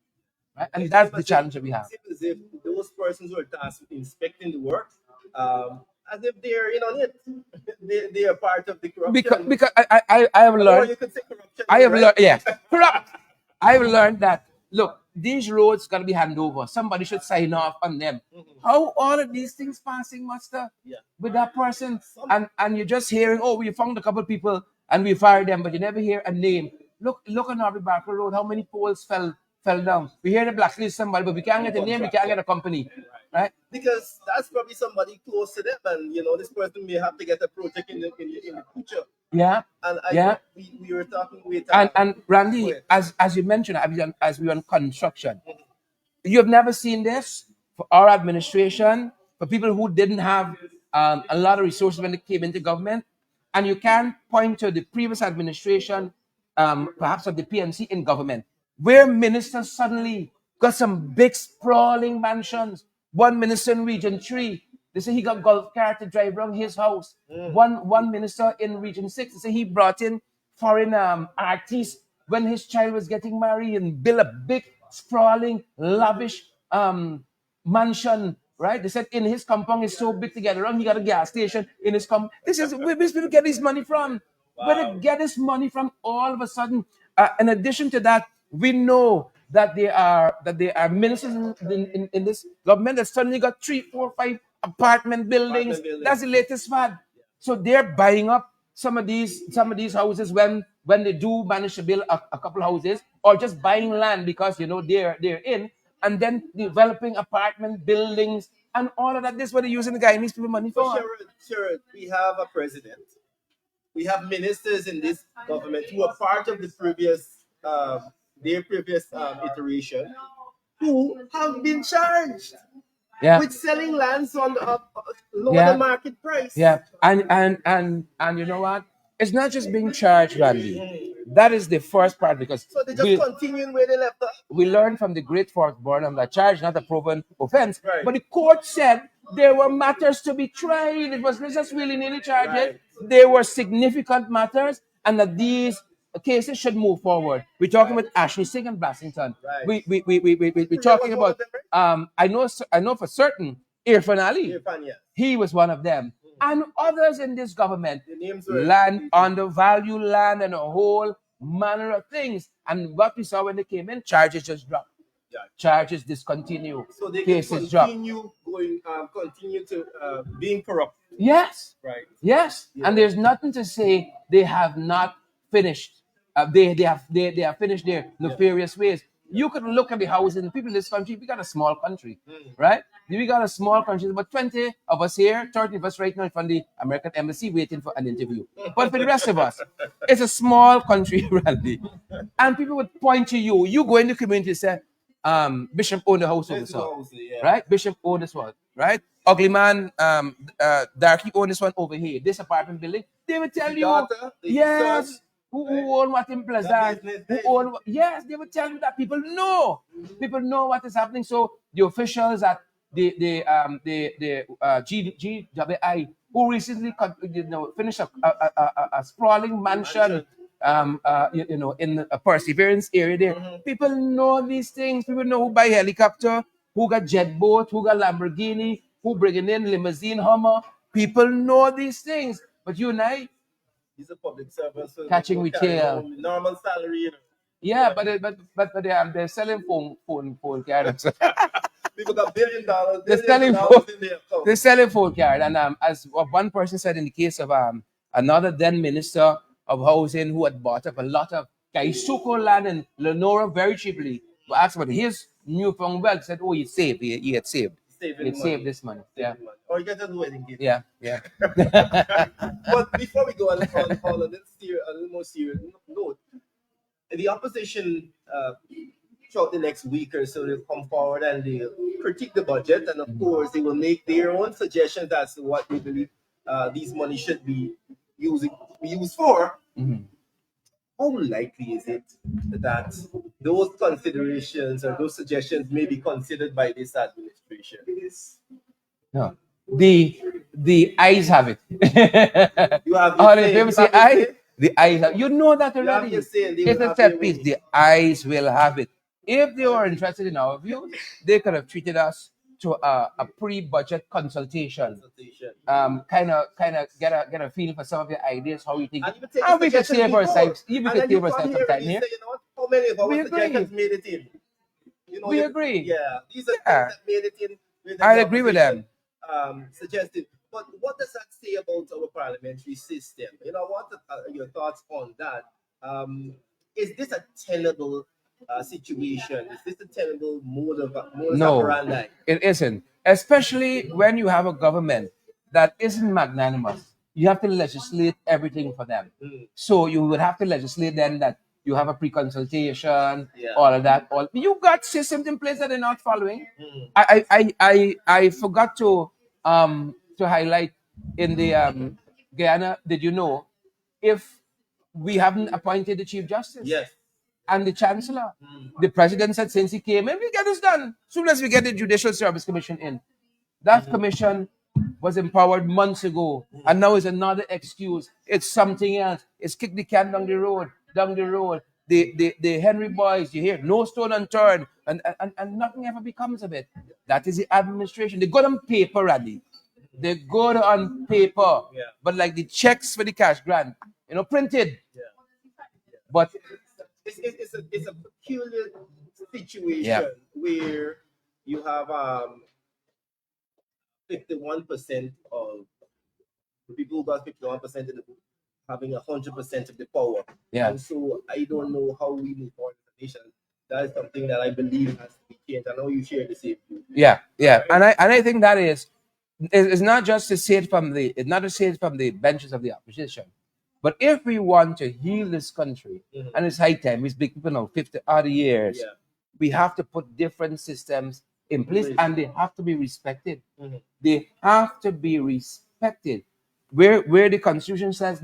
Right? And that's the challenge that we have. It's as if those persons who are tasked with inspecting the work, as if they're in on it. They are part of the corruption. Because I have learned. Or you could say corruption. I have learned, corrupt. I have learned that, look, these roads got to be handed over. Somebody should sign off on them. How all of these things passing muster with that person, and you're just hearing, oh, we found a couple of people and we fired them, but you never hear a name. Look on Aubrey Barker Road, how many poles fell down. We hear the blacklist somebody, but we can't get a name, we can't get a company, right? Because that's probably somebody close to them, and this person may have to get a project in the future. Yeah. And Yeah. we were talking with And Randy, as you mentioned, as we on construction, you have never seen this for our administration, for people who didn't have a lot of resources when they came into government, and you can point to the previous administration, perhaps of the PNC in government, where ministers suddenly got some big sprawling mansions. One minister in Region 3, they say he got golf cart to drive around his house. One minister in Region 6, they say he brought in foreign artists when his child was getting married and built a big, sprawling, lavish mansion, right? They said in his compound is so big to get around, he got a gas station in his compound. This is where these people get this money from. Where they get this money from all of a sudden. In addition to that, we know that there are ministers in this government that suddenly got 3, 4, 5 apartment buildings. That's the latest fad. So they're buying up some of these houses when they do manage to build a couple houses, or just buying land because they're in, and then developing apartment buildings and all of that. This is what they're using the Guyanese people money for. Sure, we have a president. We have ministers in this government who are part of the previous iteration, who have been charged with selling lands on lower than market price. Yeah, and you know what? It's not just being charged, Randy. That is the first part, because So they just continuing where they left off. we learned from the great Fort Burnham that charge not a proven offense, Right. but the court said there were matters to be tried. It was not just willy-nilly charges. There were significant matters, and that these cases should move forward. We're talking about Ashley Singh and Blassington. Right. We're talking about I know for certain Irfan Ali. Irfan, yes. He was one of them. And others in this government, The names were land, undervalued land, and a whole manner of things. And what we saw when they came in, charges just dropped. Yeah. Charges discontinue. So they can Cases drop. continue to being corrupt. Yes. Right. Yes. Yeah. And there's nothing to say they have not finished. They have finished their nefarious ways. You could look at the housing. People in this country, we got a small country, right? We got a small country. About 20 of us here, 30 of us right now from the American Embassy waiting for an interview. But for the rest of us, it's a small country, Randy. And people would point to you. You go in the community and say, Bishop owned the house over this one, right? Bishop owned this one, right? Ugly man, Darky owned this one over here. This apartment building. They would tell you, daughter, the yes. son, Who own what in Pleasant? Yes, they would tell you that. People know what is happening. So the officials at the GWI, who recently finished a sprawling mansion in a Perseverance area there. People know these things. People know who buy helicopter, who got jet boat, who got Lamborghini, who bringing in limousine, Hummer. People know these things. But you and I, he's a public servant, so catching with tail. Normal salary, Yeah, but they're selling phone cards. People got $1 billion. They're selling dollars in their account. They're selling phone card, and as one person said in the case of another then minister of housing who had bought up a lot of Kaisuko land in Lenora very cheaply, but asked about his newfound wealth, said, "Oh, he saved. He had saved. He saved this money. Yeah, or you get a wedding gift. yeah." But before we go on a little more serious note, the opposition throughout the next week or so, they'll come forward and they'll critique the budget, and of course they will make their own suggestions as to what they believe these money should be used for. How likely is it that those considerations or those suggestions may be considered by this administration? No, the eyes have it. You have Oh, your the say, famous you have say, your eye. say. The eyes have. You know that You have already. your say, they It's will a have set their piece. way. The eyes will have it. If they were interested in our view, they could have treated us to a pre-budget consultation. Kind of get a feel for some of the ideas, how you think, And even take and we could suggestions save before. ourselves. Even And could then you save ourselves come some here time and you here. say, you know what, how many of We our agree. suggestions made it in? You know, We agree. Yeah, these are Yeah. things that made it in. When the I agree with opposition, them. Suggested. But what does that say about our parliamentary system? You know, what are your thoughts on that? Is this a tenable situation? Is this a tenable modus No, operandi? it isn't. Especially when you have a government that isn't magnanimous. You have to legislate everything for them. So you would have to legislate then that you have a pre-consultation, Yeah. all of that. All you got systems in place that they're not following. Mm. I forgot to highlight in the Guyana. Did you know if we haven't appointed the Chief Justice? Yes. And the chancellor. The president said since he came in, we get this done. Soon as we get the Judicial Service Commission in. That commission was empowered months ago, and now is another excuse. It's something else. It's kick the can down the road, down the road. The Henry boys, you hear no stone unturned, and nothing ever becomes of it. That is the administration. They got on paper, Randy. They good on paper, Yeah. but like the checks for the cash grant, printed. Yeah. But It's a peculiar situation Yeah. where you have 51% of the people who got 51% of the having 100% of the power. Yeah. And so I don't know how we move forward as a nation. That is something that I believe has to be changed. I know you share the same view. Yeah, and I think that is not just to say it from the it's not to say it from the benches of the opposition, but if we want to heal this country, and it's high time, we speak people now 50 odd years, Yeah. we have to put different systems in place, Place. and they have to be respected. Mhm. They have to be respected. Where the constitution says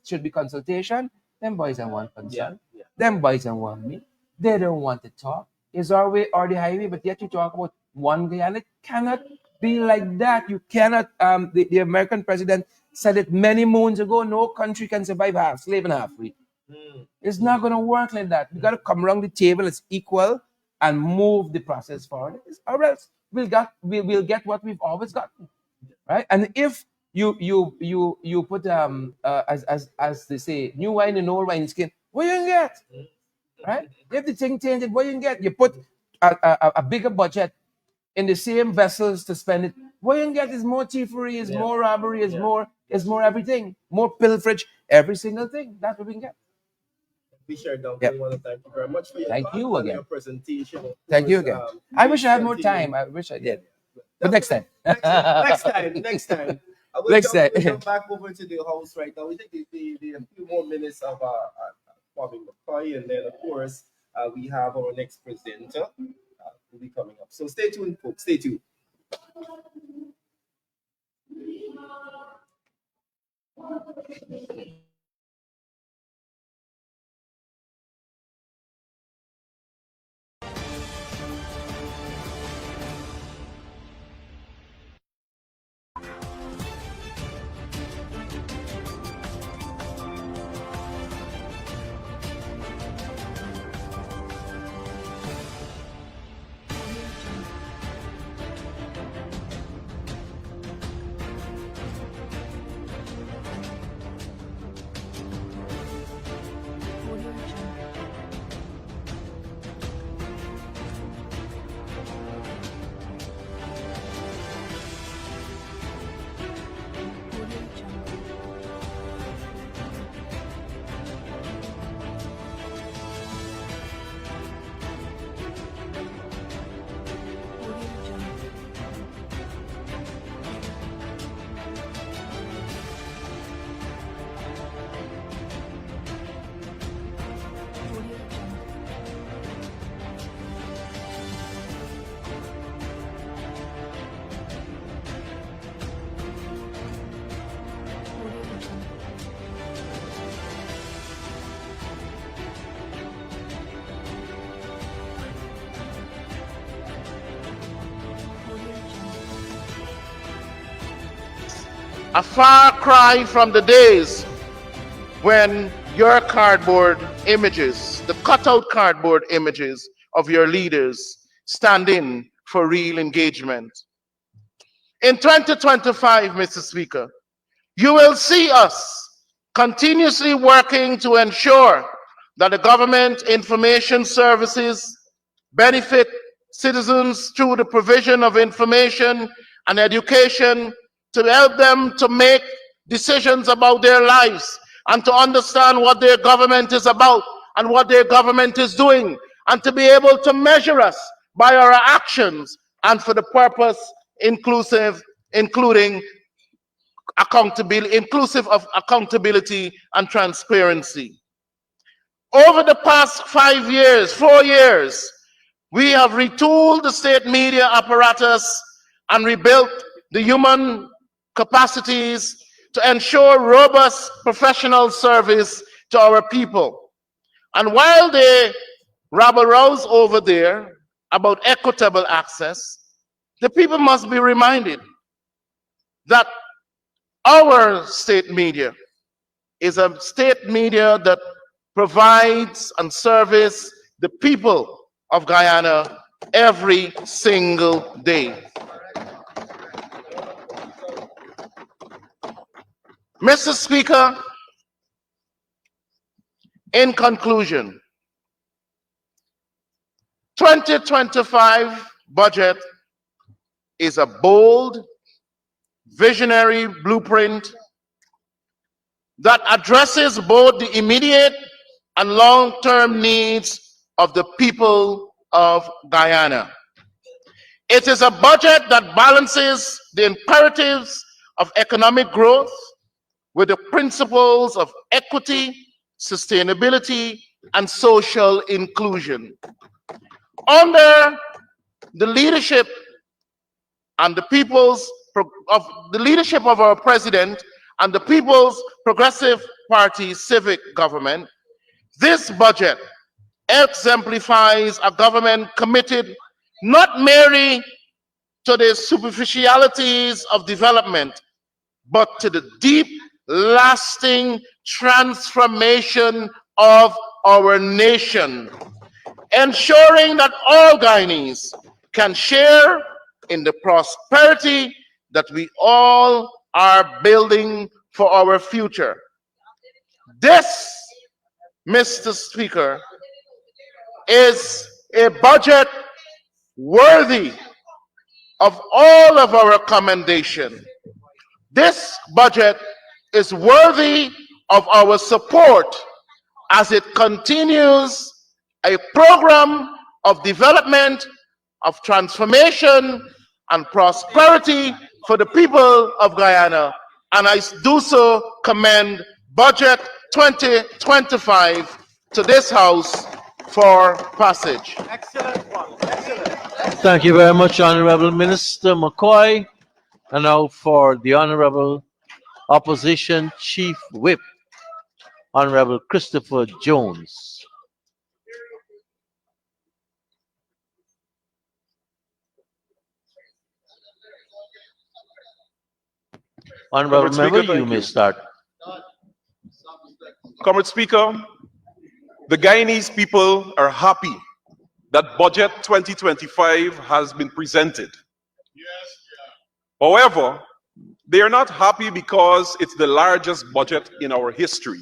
should be consultation, them boys don't want consult. Yeah. Them boys don't want me. They don't want to talk. It's our way or the highway, but yet you talk about one guy, and it cannot be like that. You cannot. The American president said it many moons ago. No country can survive half slave and half free. It's not going to work like that. We got to come around the table as equal and move the process forward, or else we'll get what we've always gotten, right? And if you put as they say, new wine in old wine skin, what you can get, right? If the thing changes, what you can get, you put a bigger budget in the same vessels to spend it. What you can get is more thievery, is more robbery, is more everything, more pilferage, every single thing. That's what we can get. Sherod Duncan, Yep. I want to thank you very much for your Thank thoughts you and again. your presentation. Of Thank you course, again. I wish I had more continue. time. I wish I did. But next time. Next time. I will Next time. jump back over to the house right now. We take a few more minutes of Kwame McCoy, and then of course we have our next presenter will be coming up. So stay tuned, folks. Stay tuned. A far cry from the days when your cardboard images, the cutout cardboard images of your leaders, stand in for real engagement. In 2025, Mr. Speaker, you will see us continuously working to ensure that the government information services benefit citizens through the provision of information and education to help them to make decisions about their lives and to understand what their government is about and what their government is doing, and to be able to measure us by our actions, and for the purpose including accountability, inclusive of accountability and transparency. Over the past 4 years, we have retooled the state media apparatus and rebuilt the human capacities to ensure robust professional service to our people. And while they rabble-rouse over there about equitable access, the people must be reminded that our state media is a state media that provides and serves the people of Guyana every single day. Mr. Speaker, in conclusion, 2025 budget is a bold, visionary blueprint that addresses both the immediate and long-term needs of the people of Guyana. It is a budget that balances the imperatives of economic growth with the principles of equity, sustainability, and social inclusion. Under the leadership and the leadership of our president and the People's Progressive Party civic government, this budget exemplifies a government committed not merely to the superficialities of development, but to the deep, lasting transformation of our nation, ensuring that all Guyanese can share in the prosperity that we all are building for our future. This, Mr. Speaker, is a budget worthy of all of our commendation. This budget is worthy of our support as it continues a program of development, of transformation, and prosperity for the people of Guyana. And I do so commend Budget 2025 to this House for passage. Thank you very much, Honorable Minister McCoy. And now for the Honorable Opposition Chief Whip, Honorable Christopher Jones. Honorable Comrade Member, Speaker, you thank may you. start. Comrade Speaker, the Guyanese people are happy that Budget 2025 has been presented. However, they are not happy because it's the largest budget in our history.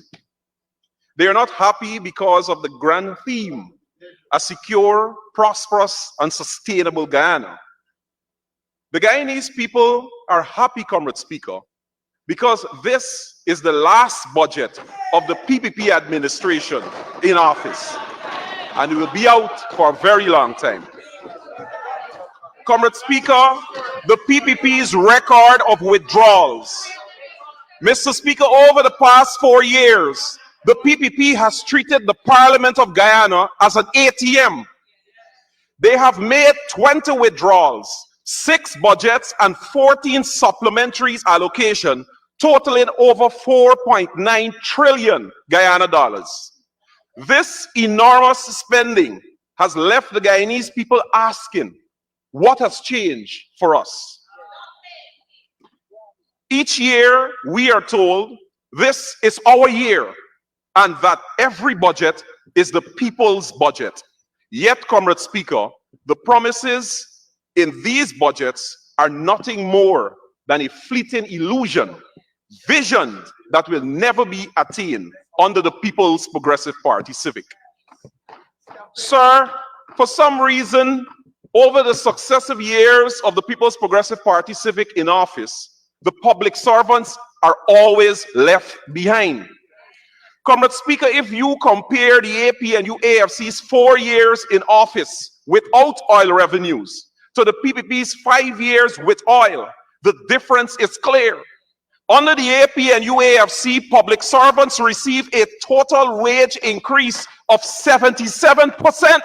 They are not happy because of the grand theme, a secure, prosperous, and sustainable Guyana. The Guyanese people are happy, Comrade Speaker, because this is the last budget of the PPP administration in office, and it will be out for a very long time. Comrade Speaker, the PPP's record of withdrawals. Mr. Speaker, over the past 4 years, the PPP has treated the Parliament of Guyana as an ATM. They have made 20 withdrawals, 6 budgets, and 14 supplementaries allocation, totaling over 4.9 trillion Guyana dollars. This enormous spending has left the Guyanese people asking, what has changed for us? Each year, we are told this is our year and that every budget is the people's budget. Yet, Comrade Speaker, the promises in these budgets are nothing more than a fleeting illusion, visions that will never be attained under the People's Progressive Party civic. Sir, for some reason, over the successive years of the People's Progressive Party Civic in office, the public servants are always left behind. Comrade Speaker, if you compare the APNU AFC's 4 years in office without oil revenues to the PPP's 5 years with oil, the difference is clear. Under the APNU AFC, public servants receive a total wage increase of 77%.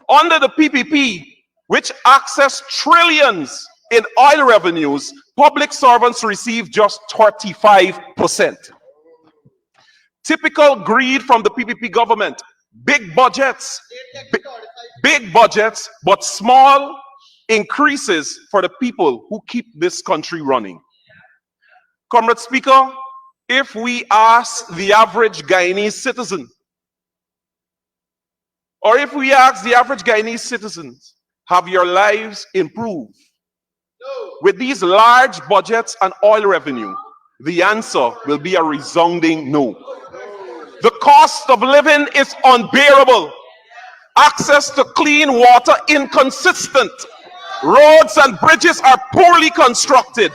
Under the PPP, which access trillions in oil revenues, public servants receive just 35%. Typical greed from the PPP government. Big budgets, but small increases for the people who keep this country running. Comrade Speaker, if we ask the average Guyanese citizen, or if we ask the average Guyanese citizens, have your lives improved with these large budgets and oil revenue? The answer will be a resounding no. The cost of living is unbearable. Access to clean water inconsistent. Roads and bridges are poorly constructed.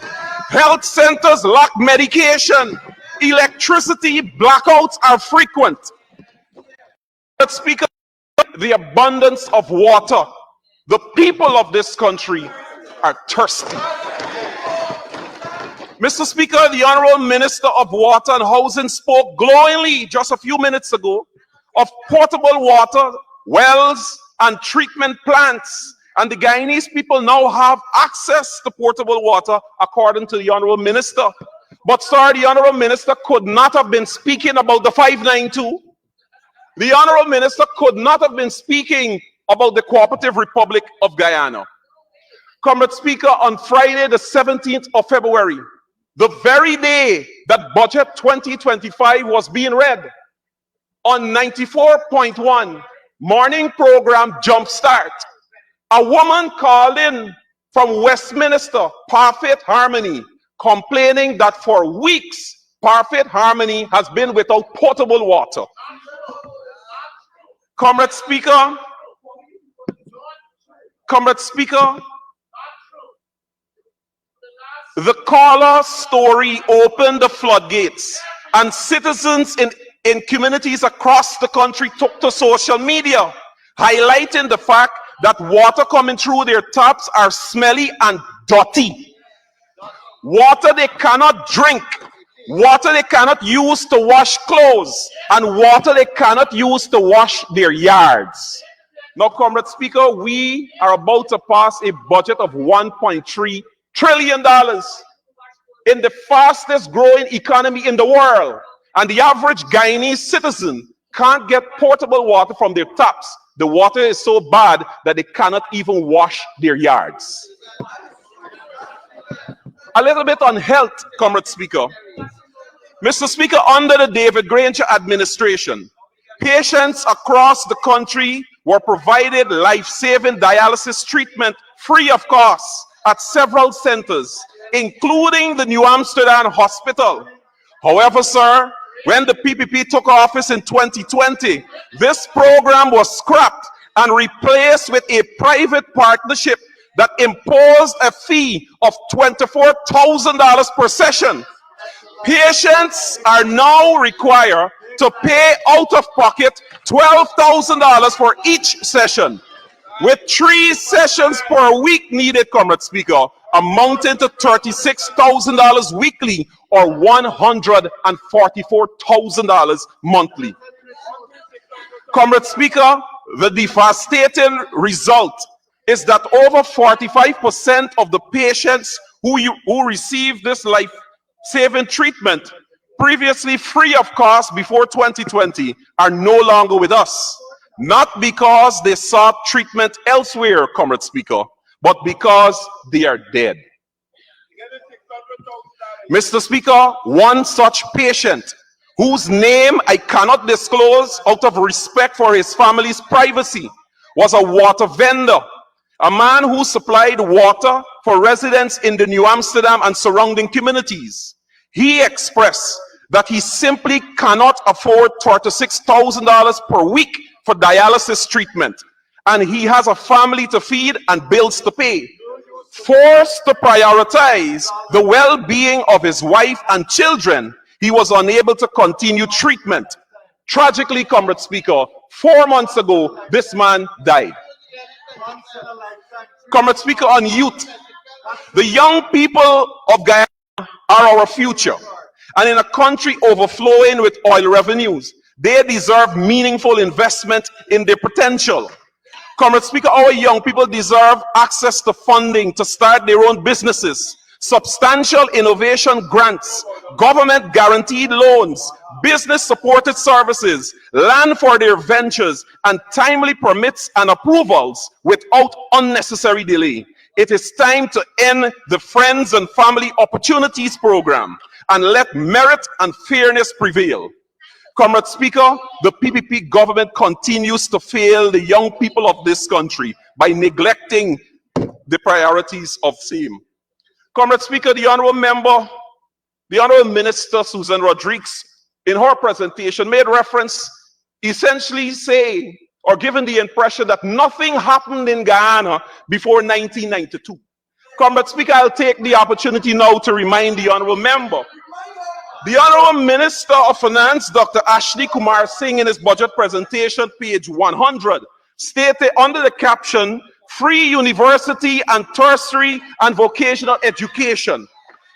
Health centers lack medication. Electricity blackouts are frequent. Let's speak of the abundance of water. The people of this country are thirsty. Mr. Speaker, the Honorable Minister of Water and Housing spoke glowingly just a few minutes ago of portable water, wells, and treatment plants. And the Guyanese people now have access to portable water, according to the Honorable Minister. But, sir, the Honorable Minister could not have been speaking about the 592. The Honorable Minister could not have been speaking about the Cooperative Republic of Guyana. Comrade Speaker, on Friday, the 17th of February, the very day that Budget 2025 was being read, on 94.1 morning program Jumpstart, a woman called in from Westminster, Parfait Harmony, complaining that for weeks, Parfait Harmony has been without potable water. Comrade Speaker, the caller story opened the floodgates, and citizens in communities across the country took to social media, highlighting the fact that water coming through their taps are smelly and dirty. Water they cannot drink, water they cannot use to wash clothes, and water they cannot use to wash their yards. Now, Comrade Speaker, we are about to pass a budget of $1.3 trillion in the fastest growing economy in the world. And the average Guyanese citizen can't get portable water from their taps. The water is so bad that they cannot even wash their yards. A little bit on health, Comrade Speaker. Mr. Speaker, under the David Granger administration, patients across the country were provided life-saving dialysis treatment free of cost at several centers, including the New Amsterdam Hospital. However, sir, when the PPP took office in 2020, this program was scrapped and replaced with a private partnership that imposed a fee of $24,000 per session. Patients are now required to pay out of pocket $12,000 for each session, with 3 sessions per week needed, Comrade Speaker, amounting to $36,000 weekly or $144,000 monthly. Comrade Speaker, the devastating result is that over 45% of the patients who receive this life-saving treatment, previously free of cost before 2020, are no longer with us. Not because they sought treatment elsewhere, Comrade Speaker, but because they are dead. Mr. Speaker, one such patient, whose name I cannot disclose out of respect for his family's privacy, was a water vendor, a man who supplied water for residents in the New Amsterdam and surrounding communities. He expressed that he simply cannot afford $36,000 per week for dialysis treatment, and he has a family to feed and bills to pay. Forced to prioritize the well-being of his wife and children, he was unable to continue treatment. Tragically, Comrade Speaker, 4 months ago, this man died. Comrade Speaker, on youth, the young people of Guyana are our future. And in a country overflowing with oil revenues, they deserve meaningful investment in their potential. Comrade Speaker, our young people deserve access to funding to start their own businesses, substantial innovation grants, government guaranteed loans, business supported services, land for their ventures, and timely permits and approvals without unnecessary delay. It is time to end the Friends and Family Opportunities Program and let merit and fairness prevail. Comrade Speaker, the PPP government continues to fail the young people of this country by neglecting the priorities of same. Comrade Speaker, the Honorable Minister Susan Rodriguez, in her presentation, made reference, essentially saying, or giving the impression that nothing happened in Guyana before 1992. Comrade Speaker, I'll take the opportunity now to remind the Honorable Member. The Honorable Minister of Finance, Dr. Ashley Kumar Singh, in his budget presentation, page 100, stated under the caption, free university and tertiary and vocational education.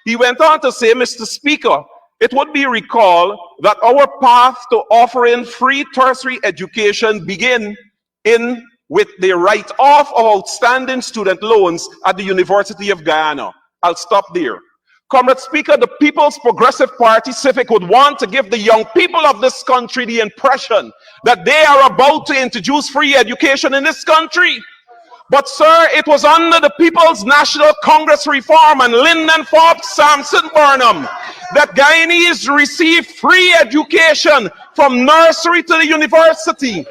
He went on to say, Mr. Speaker, it would be recalled that our path to offering free tertiary education begin with the write-off of outstanding student loans at the University of Guyana. I'll stop there. Comrade Speaker, the People's Progressive Party Civic would want to give the young people of this country the impression that they are about to introduce free education in this country. But sir, it was under the People's National Congress reform and Lyndon Forbes Sampson Burnham that Guyanese received free education from nursery to the university.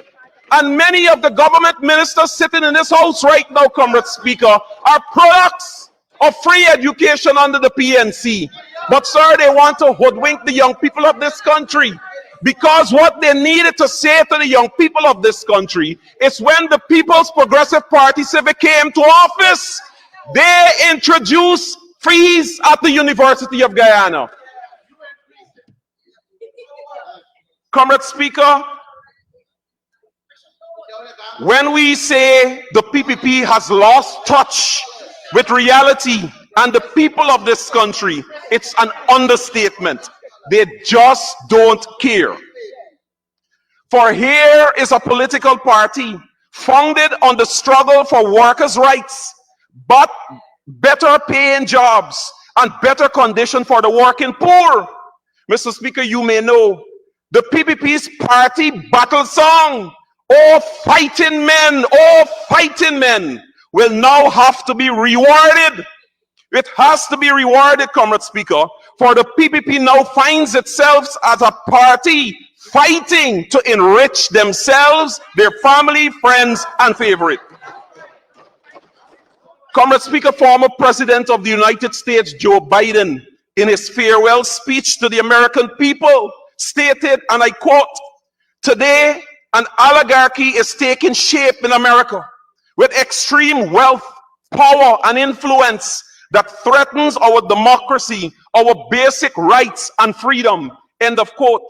And many of the government ministers sitting in this house right now, Comrade Speaker, are products of free education under the PNC. But sir, they want to hoodwink the young people of this country, because what they needed to say to the young people of this country is when the People's Progressive Party Civic came to office, they introduced fees at the University of Guyana. Comrade Speaker, when we say the PPP has lost touch with reality and the people of this country, it's an understatement. They just don't care. For here is a political party founded on the struggle for workers' rights, but better paying jobs and better condition for the working poor. Mr. Speaker, you may know the PPP's party battle song, "Oh fighting men," will now have to be rewarded. It has to be rewarded, Comrade Speaker, for the PPP now finds itself as a party fighting to enrich themselves, their family, friends, and favorite. Comrade Speaker, former President of the United States, Joe Biden, in his farewell speech to the American people, stated, and I quote, "Today, an oligarchy is taking shape in America with extreme wealth, power, and influence that threatens our democracy, our basic rights and freedom." End of quote.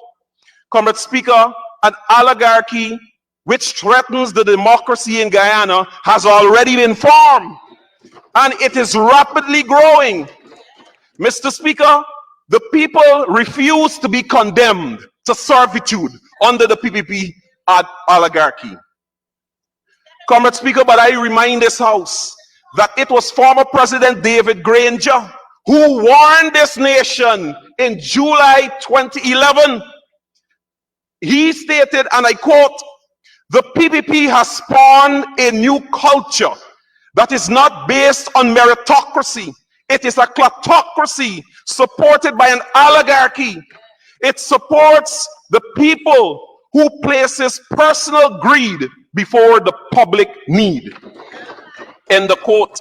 Comrade Speaker, an oligarchy which threatens the democracy in Guyana has already been formed, and it is rapidly growing. Mr. Speaker, the people refuse to be condemned to servitude under the PPP oligarchy. Comrade Speaker, but I remind this House that it was former President David Granger who warned this nation in July 2011. He stated, and I quote, "The PPP has spawned a new culture that is not based on meritocracy. It is a kleptocracy supported by an oligarchy. It supports the people who places personal greed before the public need." End of quote.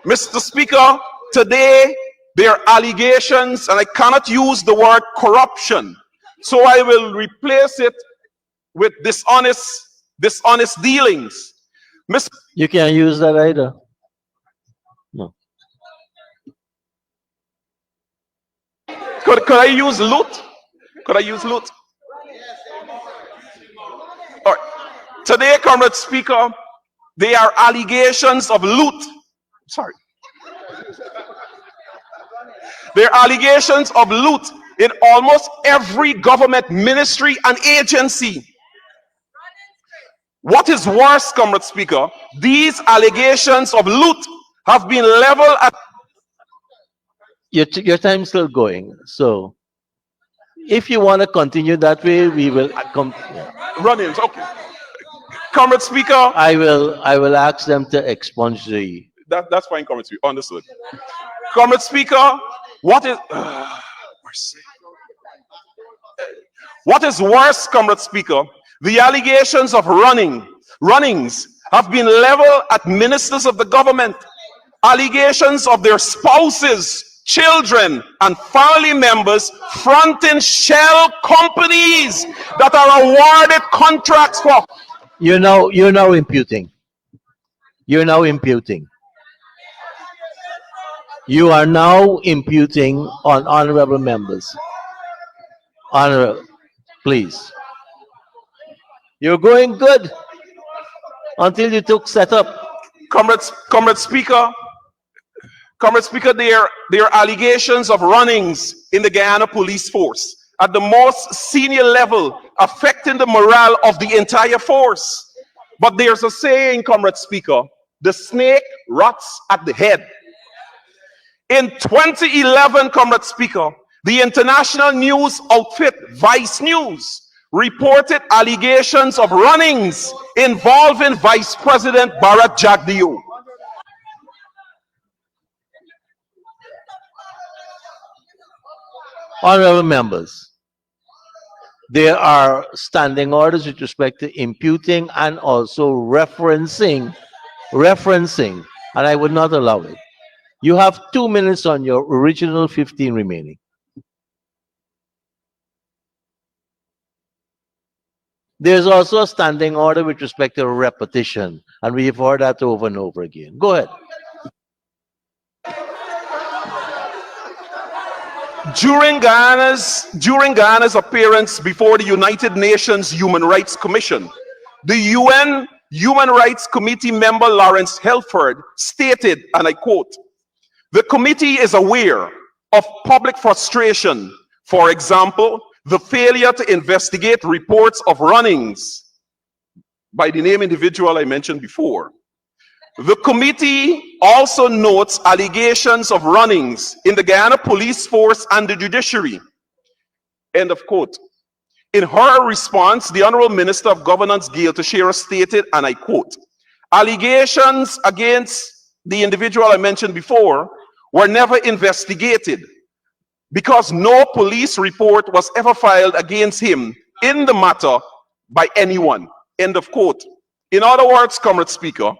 Mr. Speaker, today there are allegations, and I cannot use the word corruption, so I will replace it with dishonest dealings. Mr. You can't use that either. No. Could I use loot? Could I use loot? All right. Today, Comrade Speaker, there are allegations of loot. Sorry. There are allegations of loot in almost every government ministry and agency. What is worse, Comrade Speaker, these allegations of loot have been leveled at Your time's still going. So if you want to continue that way, we will run-ins. Okay. Comrade Speaker, I will ask them to expunge the that's fine, Comrade Speaker. Understood. Comrade Speaker, what is what is worse, Comrade Speaker? The allegations of runnings have been leveled at ministers of the government. Allegations of their spouses, children, and family members fronting shell companies that are awarded contracts for. You're now imputing. You're now imputing. You are now imputing on honorable members. Honorable, please. You're going good until you took setup. Comrade Speaker, there are allegations of runnings in the Guyana police force at the most senior level, affecting the morale of the entire force. But there's a saying, Comrade Speaker, the snake rots at the head. In 2011, Comrade Speaker, the international news outfit Vice News reported allegations of runnings involving Vice President Bharat Jagdeo. Honorable members, there are standing orders with respect to imputing and also referencing, and I would not allow it. You have 2 minutes on your original 15 remaining. There's also a standing order with respect to repetition, and we've heard that over and over again. Go ahead. During Guyana's appearance before the United Nations Human Rights Commission, the UN Human Rights Committee member Lawrence Helford stated, and I quote, "The committee is aware of public frustration, for example, the failure to investigate reports of runnings by the name individual I mentioned before. The committee also notes allegations of runnings in the Guyana police force and the judiciary." End of quote. In her response, the Honorable Minister of Governance, Gail Teixeira, stated, and I quote, "Allegations against the individual I mentioned before were never investigated because no police report was ever filed against him in the matter by anyone." End of quote. In other words, Comrade Speaker,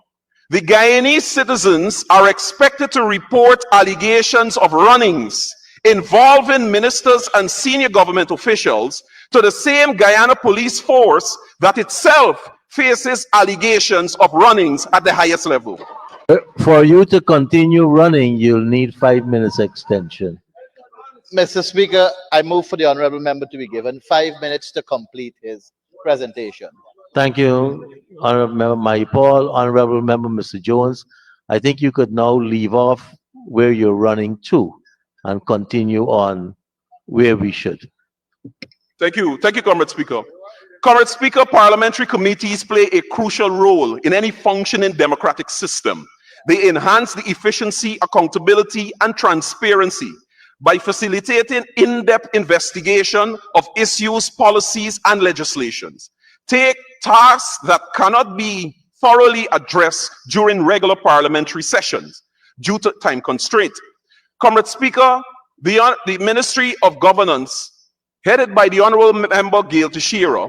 the Guyanese citizens are expected to report allegations of runnings involving ministers and senior government officials to the same Guyana police force that itself faces allegations of runnings at the highest level. For you to continue running, you'll need 5 minutes extension. Mr. Speaker, I move for the honorable member to be given 5 minutes to complete his presentation. Thank you, Honorable Member Maipol, Honorable Member Mr. Jones. I think you could now leave off where you're running to and continue on where we should. Thank you, Comrade Speaker. Comrade Speaker, parliamentary committees play a crucial role in any functioning democratic system. They enhance the efficiency, accountability, and transparency by facilitating in-depth investigation of issues, policies, and legislations. Take tasks that cannot be thoroughly addressed during regular parliamentary sessions due to time constraint. Comrade Speaker, the Ministry of Governance, headed by the Honorable Member Gail Teixeira,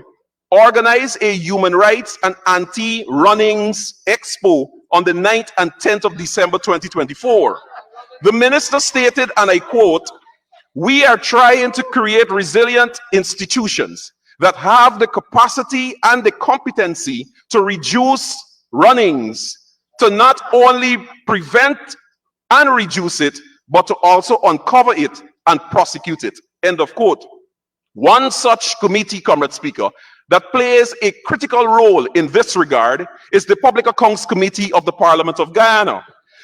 organized a human rights and anti-runnings expo on the 9th and 10th of December 2024. The minister stated, and I quote, "We are trying to create resilient institutions that have the capacity and the competency to reduce runnings, to not only prevent and reduce it, but to also uncover it and prosecute it. End of quote. One such committee, Comrade Speaker, that plays a critical role in this regard is the Public Accounts Committee of the Parliament of Guyana.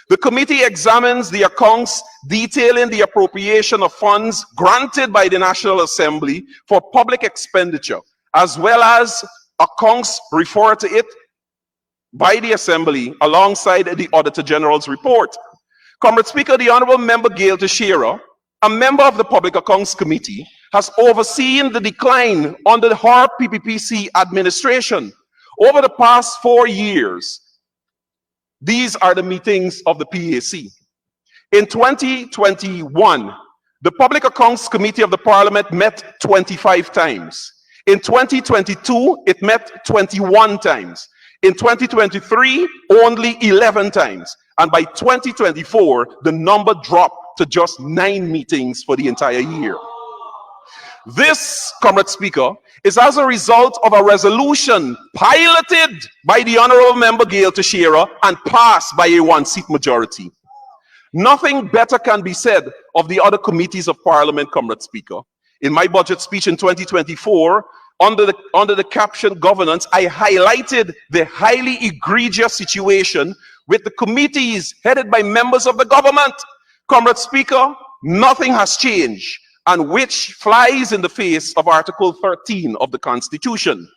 The committee examines the accounts detailing the appropriation of funds granted by the National Assembly for public expenditure, as well as accounts referred to it by the Assembly alongside the Auditor General's report. Comrade Speaker, the Honorable Member Gail Teixeira, a member of the Public Accounts Committee, has overseen the decline under her PPPC administration. Over the past 4 years, these are the meetings of the PAC. In 2021, the Public Accounts Committee of the Parliament met 25 times. In 2022, it met 21 times. In 2023, only 11 times. And by 2024, the number dropped to just 9 meetings for the entire year. This, Comrade Speaker, is as a result of a resolution piloted by the Honorable Member Gail Teixeira and passed by a one-seat majority. Nothing better can be said of the other committees of Parliament, Comrade Speaker. In my budget speech in 2024, under the caption governance, I highlighted the highly egregious situation with the committees headed by members of the government. Comrade Speaker, nothing has changed, and which flies in the face of Article 13 of the Constitution.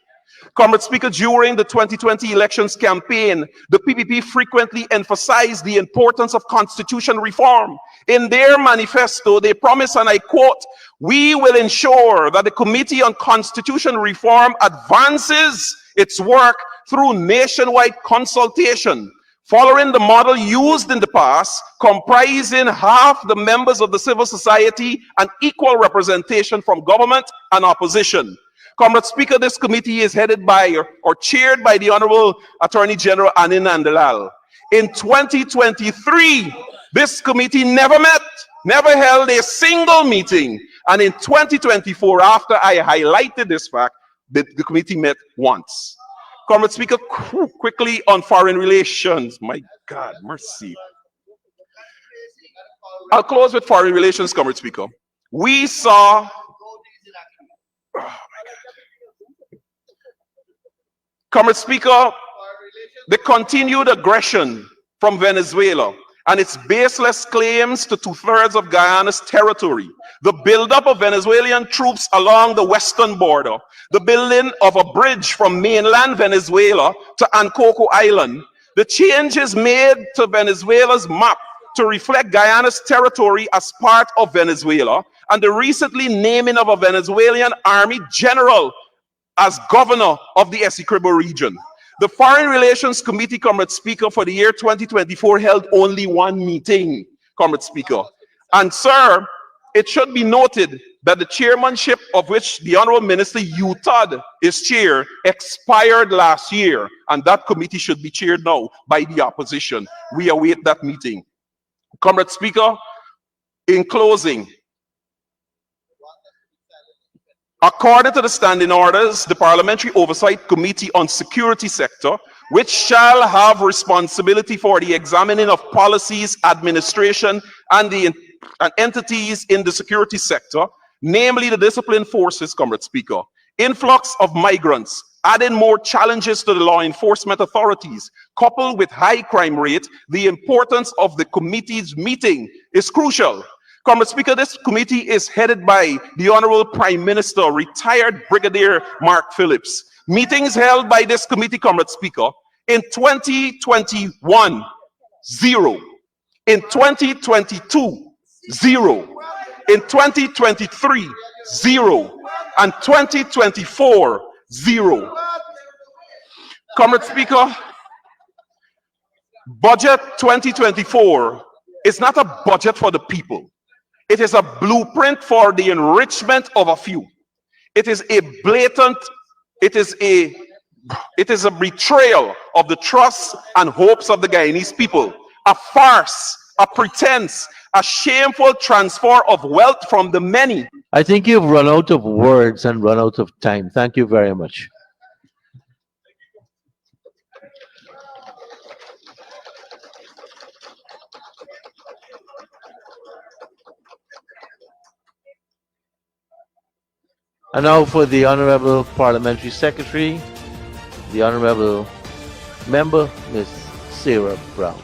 Comrade Speaker, during the 2020 elections campaign, the PPP frequently emphasized the importance of constitution reform. In their manifesto, they promise, and I quote, "We will ensure that the Committee on Constitution Reform advances its work through nationwide consultation, following the model used in the past, comprising half the members of the civil society and equal representation from government and opposition." Comrade Speaker, this committee is headed by or chaired by the Honorable Attorney General Anin Andalal. In 2023, this committee never met, never held a single meeting. And in 2024, after I highlighted this fact, the committee met once. Comrade Speaker, quickly on foreign relations. My God, mercy. I'll close with foreign relations, Comrade Speaker. We saw, Comrade Speaker, the continued aggression from Venezuela and its baseless claims to 2/3 of Guyana's territory, the buildup of Venezuelan troops along the western border, the building of a bridge from mainland Venezuela to Ancoco Island, the changes made to Venezuela's map to reflect Guyana's territory as part of Venezuela, and the recently naming of a Venezuelan army general as governor of the Essequibo region. The Foreign Relations Committee, Comrade Speaker, for the year 2024 held only one meeting, Comrade Speaker. And sir, it should be noted that the chairmanship of which the Honorable Minister Utad is chair expired last year, and that committee should be chaired now by the opposition. We await that meeting. Comrade Speaker, in closing, according to the standing orders, the Parliamentary Oversight Committee on Security Sector, which shall have responsibility for the examining of policies, administration, and entities in the security sector, namely the disciplined forces, Comrade Speaker, influx of migrants, adding more challenges to the law enforcement authorities, coupled with high crime rate, the importance of the committee's meeting is crucial. Comrade Speaker, this committee is headed by the Honorable Prime Minister, retired Brigadier Mark Phillips. Meetings held by this committee, Comrade Speaker, in 2021, 0. In 2022, 0. In 2023, 0. And 2024, 0. Comrade Speaker, Budget 2024 is not a budget for the people. It is a blueprint for the enrichment of a few. It is a blatant, it is a betrayal of the trust and hopes of the Guyanese people, a farce a pretense, a shameful transfer of wealth from the many. I think you've run out of words and run out of time. Thank you very much. And now for the Honorable Parliamentary Secretary, the Honorable Member, Ms. Sarah Brown.